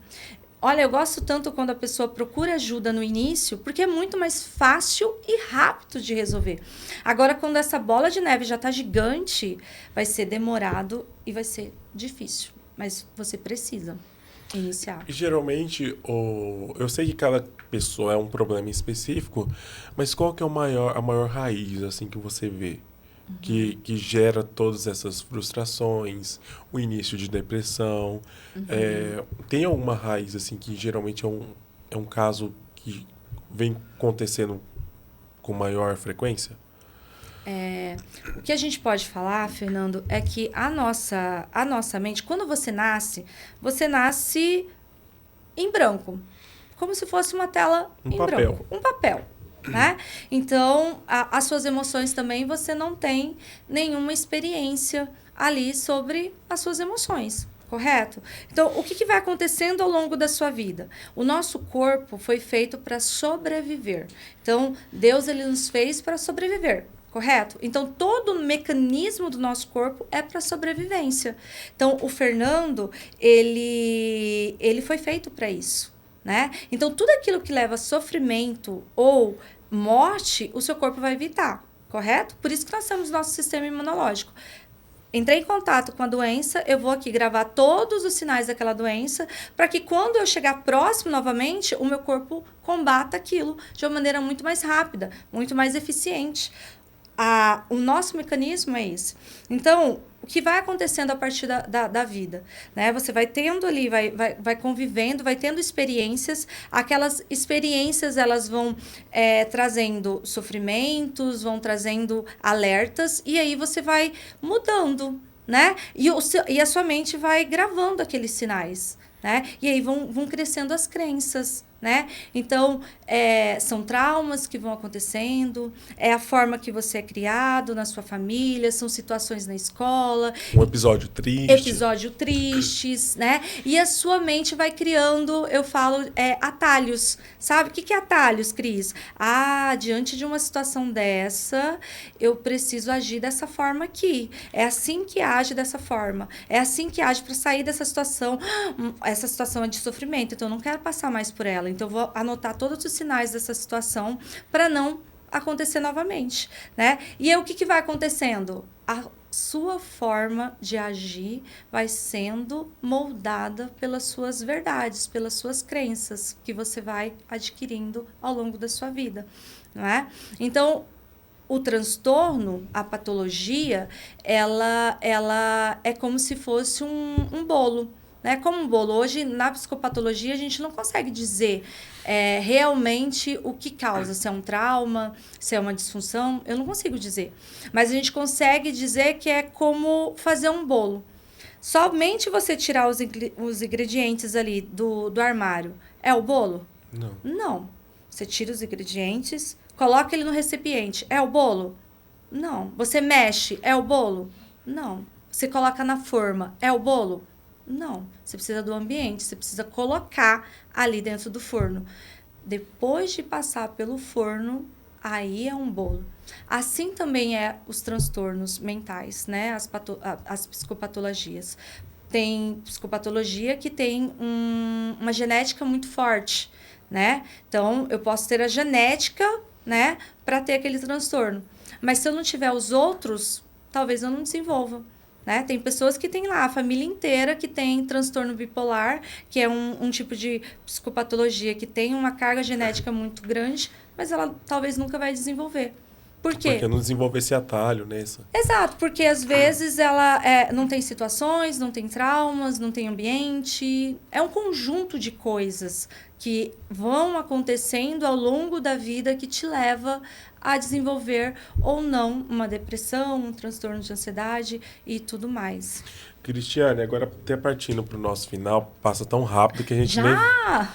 Olha, eu gosto tanto quando a pessoa procura ajuda no início, porque é muito mais fácil e rápido de resolver. Agora, quando essa bola de neve já está gigante, vai ser demorado e vai ser difícil. Mas você precisa iniciar. E geralmente, eu sei que cada pessoa é um problema específico, mas qual que é a maior raiz assim que você vê? Que gera todas essas frustrações, o início de depressão. Tem alguma raiz assim que geralmente é um caso que vem acontecendo com maior frequência? O que a gente pode falar, Fernando, é que a nossa mente, quando você nasce em branco, como se fosse uma tela em branco, um papel. Né? Então, as suas emoções também, você não tem nenhuma experiência ali sobre as suas emoções, correto? Então, o que vai acontecendo ao longo da sua vida? O nosso corpo foi feito para sobreviver. Então, Deus ele nos fez para sobreviver. Correto? Então, todo o mecanismo do nosso corpo é para sobrevivência. Então, o Fernando, ele foi feito para isso. Né? Então, tudo aquilo que leva a sofrimento ou morte, o seu corpo vai evitar, correto? Por isso que nós temos nosso sistema imunológico. Entrei em contato com a doença, eu vou aqui gravar todos os sinais daquela doença, para que quando eu chegar próximo novamente, o meu corpo combata aquilo de uma maneira muito mais rápida, muito mais eficiente. O nosso mecanismo é esse. Então, o que vai acontecendo a partir da vida? Né? Você vai tendo ali, vai convivendo, vai tendo experiências. Aquelas experiências, elas vão trazendo sofrimentos, vão trazendo alertas, e aí você vai mudando, né? E a sua mente vai gravando aqueles sinais, né? E aí vão crescendo as crenças, né? Então, são traumas que vão acontecendo, é a forma que você é criado na sua família, são situações na escola. Um episódio triste. Episódio tristes, né? E a sua mente vai criando, eu falo, atalhos. Sabe? O que é atalhos, Cris? Diante de uma situação dessa, eu preciso agir dessa forma aqui. É assim que age dessa forma. É assim que age para sair dessa situação. Essa situação é de sofrimento, então eu não quero passar mais por ela. Então, eu vou anotar todos os sinais dessa situação para não acontecer novamente, né? E aí, o que vai acontecendo? A sua forma de agir vai sendo moldada pelas suas verdades, pelas suas crenças que você vai adquirindo ao longo da sua vida, não é? Então, o transtorno, a patologia, ela é como se fosse um bolo. Né? Como um bolo. Hoje, na psicopatologia, a gente não consegue dizer realmente o que causa. Se é um trauma, se é uma disfunção, eu não consigo dizer. Mas a gente consegue dizer que é como fazer um bolo. Somente você tirar os ingredientes ali do armário. É o bolo? Não. Não. Você tira os ingredientes, coloca ele no recipiente. É o bolo? Não. Você mexe. É o bolo? Não. Você coloca na forma. É o bolo? Não, você precisa do ambiente, você precisa colocar ali dentro do forno. Depois de passar pelo forno, aí é um bolo. Assim também é os transtornos mentais, né? As psicopatologias. Tem psicopatologia que tem uma genética muito forte, né? Então, eu posso ter a genética, né, para ter aquele transtorno. Mas se eu não tiver os outros, talvez eu não desenvolva. Né? Tem pessoas que têm lá a família inteira que tem transtorno bipolar, que é um tipo de psicopatologia que tem uma carga genética muito grande, mas ela talvez nunca vai desenvolver. Por quê? Porque não desenvolver esse atalho, né? Exato, porque às vezes ela não tem situações, não tem traumas, não tem ambiente. É um conjunto de coisas que vão acontecendo ao longo da vida que te leva a desenvolver ou não uma depressão, um transtorno de ansiedade e tudo mais. Cristiane, agora até partindo para o nosso final, passa tão rápido que a gente nem... Já!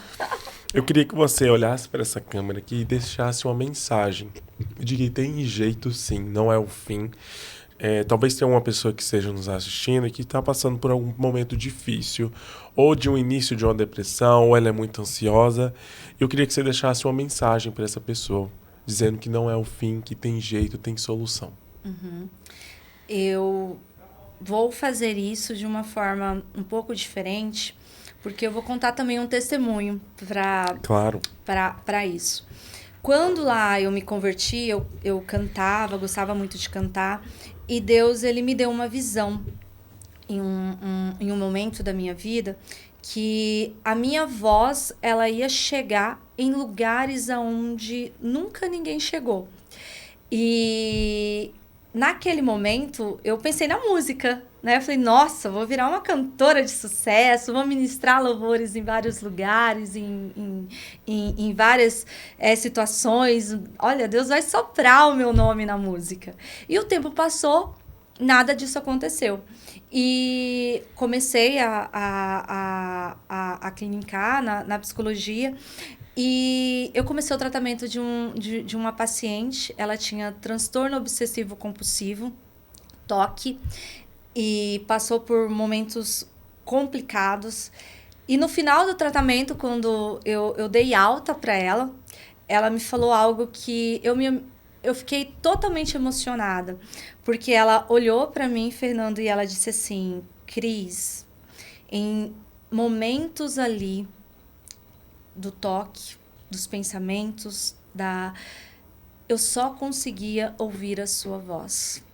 Eu queria que você olhasse para essa câmera aqui e deixasse uma mensagem de que tem jeito sim, não é o fim. Talvez tenha uma pessoa que esteja nos assistindo e que está passando por algum momento difícil, ou de um início de uma depressão, ou ela é muito ansiosa. Eu queria que você deixasse uma mensagem para essa pessoa, dizendo que não é o fim, que tem jeito, tem solução. Eu vou fazer isso de uma forma um pouco diferente, porque eu vou contar também um testemunho Claro. para isso. Quando lá eu me converti, eu cantava, gostava muito de cantar, e Deus ele me deu uma visão em um momento da minha vida que a minha voz ela ia chegar em lugares aonde nunca ninguém chegou. E naquele momento, eu pensei na música, né? Eu falei, nossa, vou virar uma cantora de sucesso, vou ministrar louvores em vários lugares, em várias situações. Olha, Deus vai soprar o meu nome na música. E o tempo passou, nada disso aconteceu. E comecei a clinicar na psicologia. E eu comecei o tratamento de uma paciente. Ela tinha transtorno obsessivo compulsivo, TOC, e passou por momentos complicados. E no final do tratamento, quando eu dei alta para ela me falou algo que eu fiquei totalmente emocionada. Porque ela olhou para mim, Fernando, e ela disse assim, Cris, em momentos ali do toque, dos pensamentos, eu só conseguia ouvir a sua voz.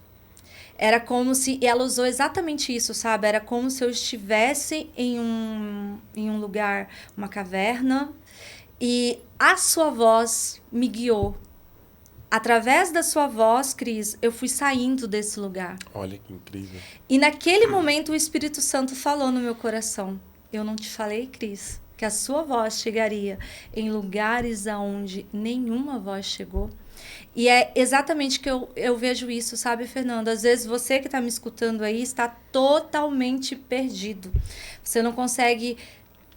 Era como se... E ela usou exatamente isso, sabe? Era como se eu estivesse em um lugar, uma caverna, e a sua voz me guiou. Através da sua voz, Cris, eu fui saindo desse lugar. Olha que incrível. E naquele momento o Espírito Santo falou no meu coração. Eu não te falei, Cris, que a sua voz chegaria em lugares aonde nenhuma voz chegou. E é exatamente que eu vejo isso, sabe, Fernando? Às vezes você que está me escutando aí está totalmente perdido. Você não consegue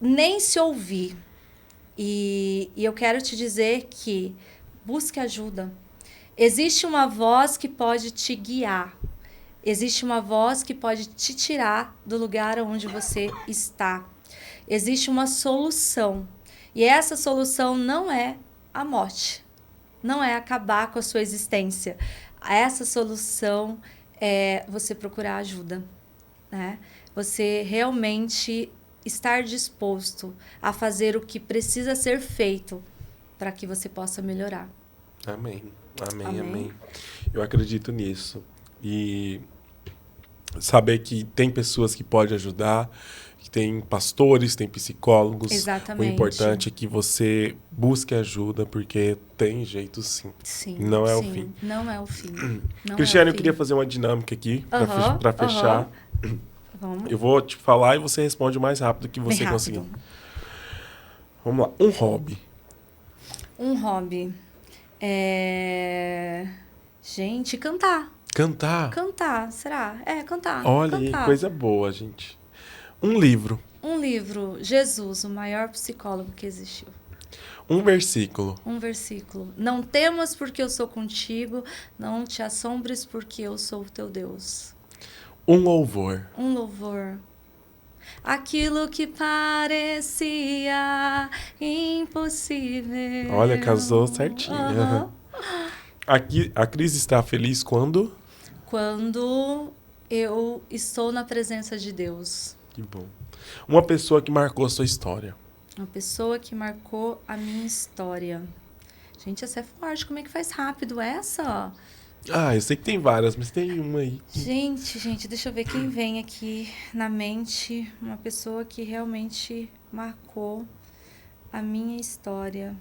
nem se ouvir. E eu quero te dizer que busque ajuda. Existe uma voz que pode te guiar. Existe uma voz que pode te tirar do lugar onde você está. Existe uma solução. E essa solução não é a morte. Não é acabar com a sua existência. Essa solução é você procurar ajuda, né? Você realmente estar disposto a fazer o que precisa ser feito para que você possa melhorar. Amém. Eu acredito nisso. E saber que tem pessoas que podem ajudar, que tem pastores, tem psicólogos. Exatamente. O importante é que você busque ajuda, porque tem jeito sim. Sim. Não é o fim. Não é o fim. Cristiane, eu queria fazer uma dinâmica aqui para fechar. Vamos. Eu vou te falar e você responde o mais rápido que você conseguir. Vamos lá. Um hobby. Um hobby. Gente, cantar. Cantar? Cantar, será? Cantar. Olha cantar. aí, coisa boa, gente. Um livro. Um livro. Jesus, o maior psicólogo que existiu. Um versículo. Um versículo. Não temas porque eu sou contigo, não te assombres porque eu sou o teu Deus. Um louvor. Um louvor. Aquilo que parecia impossível. Olha, casou certinho. Uhum. Aqui, a Cris está feliz quando? Quando eu estou na presença de Deus. Que bom. Uma pessoa que marcou a sua história. Uma pessoa que marcou a minha história. Gente, essa é forte. Como é que faz rápido essa? Eu sei que tem várias, mas tem uma aí. Gente, deixa eu ver quem vem aqui na mente. Uma pessoa que realmente marcou a minha história.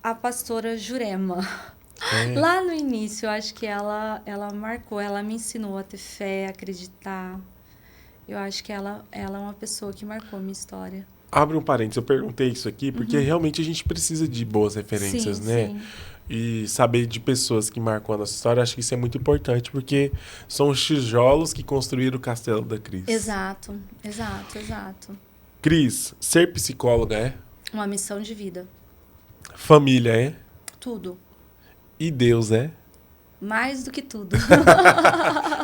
A pastora Jurema. fé? Lá no início, eu acho que ela marcou, ela me ensinou a ter fé, a acreditar. Eu acho que ela é uma pessoa que marcou a minha história. Abre um parênteses, eu perguntei isso aqui porque realmente a gente precisa de boas referências, Sim, né? sim. E saber de pessoas que marcam a nossa história, acho que isso é muito importante, porque são os tijolos que construíram o castelo da Cris. Exato, exato, exato. Cris, ser psicóloga é? Uma missão de vida. Família é? Tudo. E Deus é? Mais do que tudo.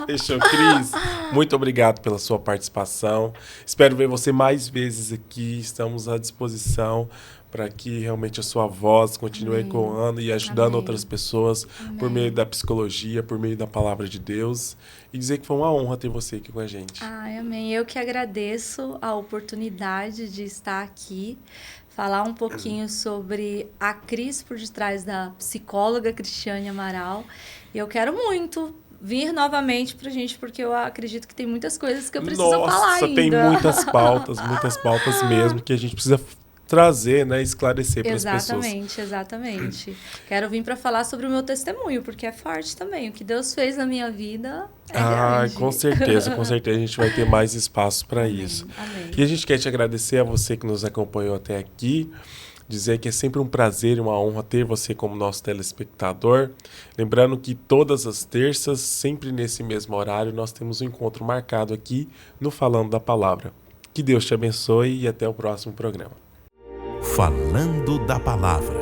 Fechou, Cris. Muito obrigado pela sua participação. Espero ver você mais vezes aqui. Estamos à disposição para que realmente a sua voz continue Amém. ecoando e ajudando Amém. outras pessoas por Amém. meio da psicologia, por meio da palavra de Deus. E dizer que foi uma honra ter você aqui com a gente. Ai, amém. Eu que agradeço a oportunidade de estar aqui, falar um pouquinho sobre a Cris por detrás da psicóloga Cristiane Amaral. E eu quero muito vir novamente pra gente, porque eu acredito que tem muitas coisas que eu preciso falar ainda. Tem muitas pautas mesmo que a gente precisa trazer, né, esclarecer para as pessoas. Exatamente. Quero vir para falar sobre o meu testemunho, porque é forte também. O que Deus fez na minha vida é grande. Com certeza a gente vai ter mais espaço para isso. Amém. E a gente quer te agradecer a você que nos acompanhou até aqui, dizer que é sempre um prazer e uma honra ter você como nosso telespectador. Lembrando que todas as terças, sempre nesse mesmo horário, nós temos um encontro marcado aqui no Falando da Palavra. Que Deus te abençoe e até o próximo programa. Falando da Palavra.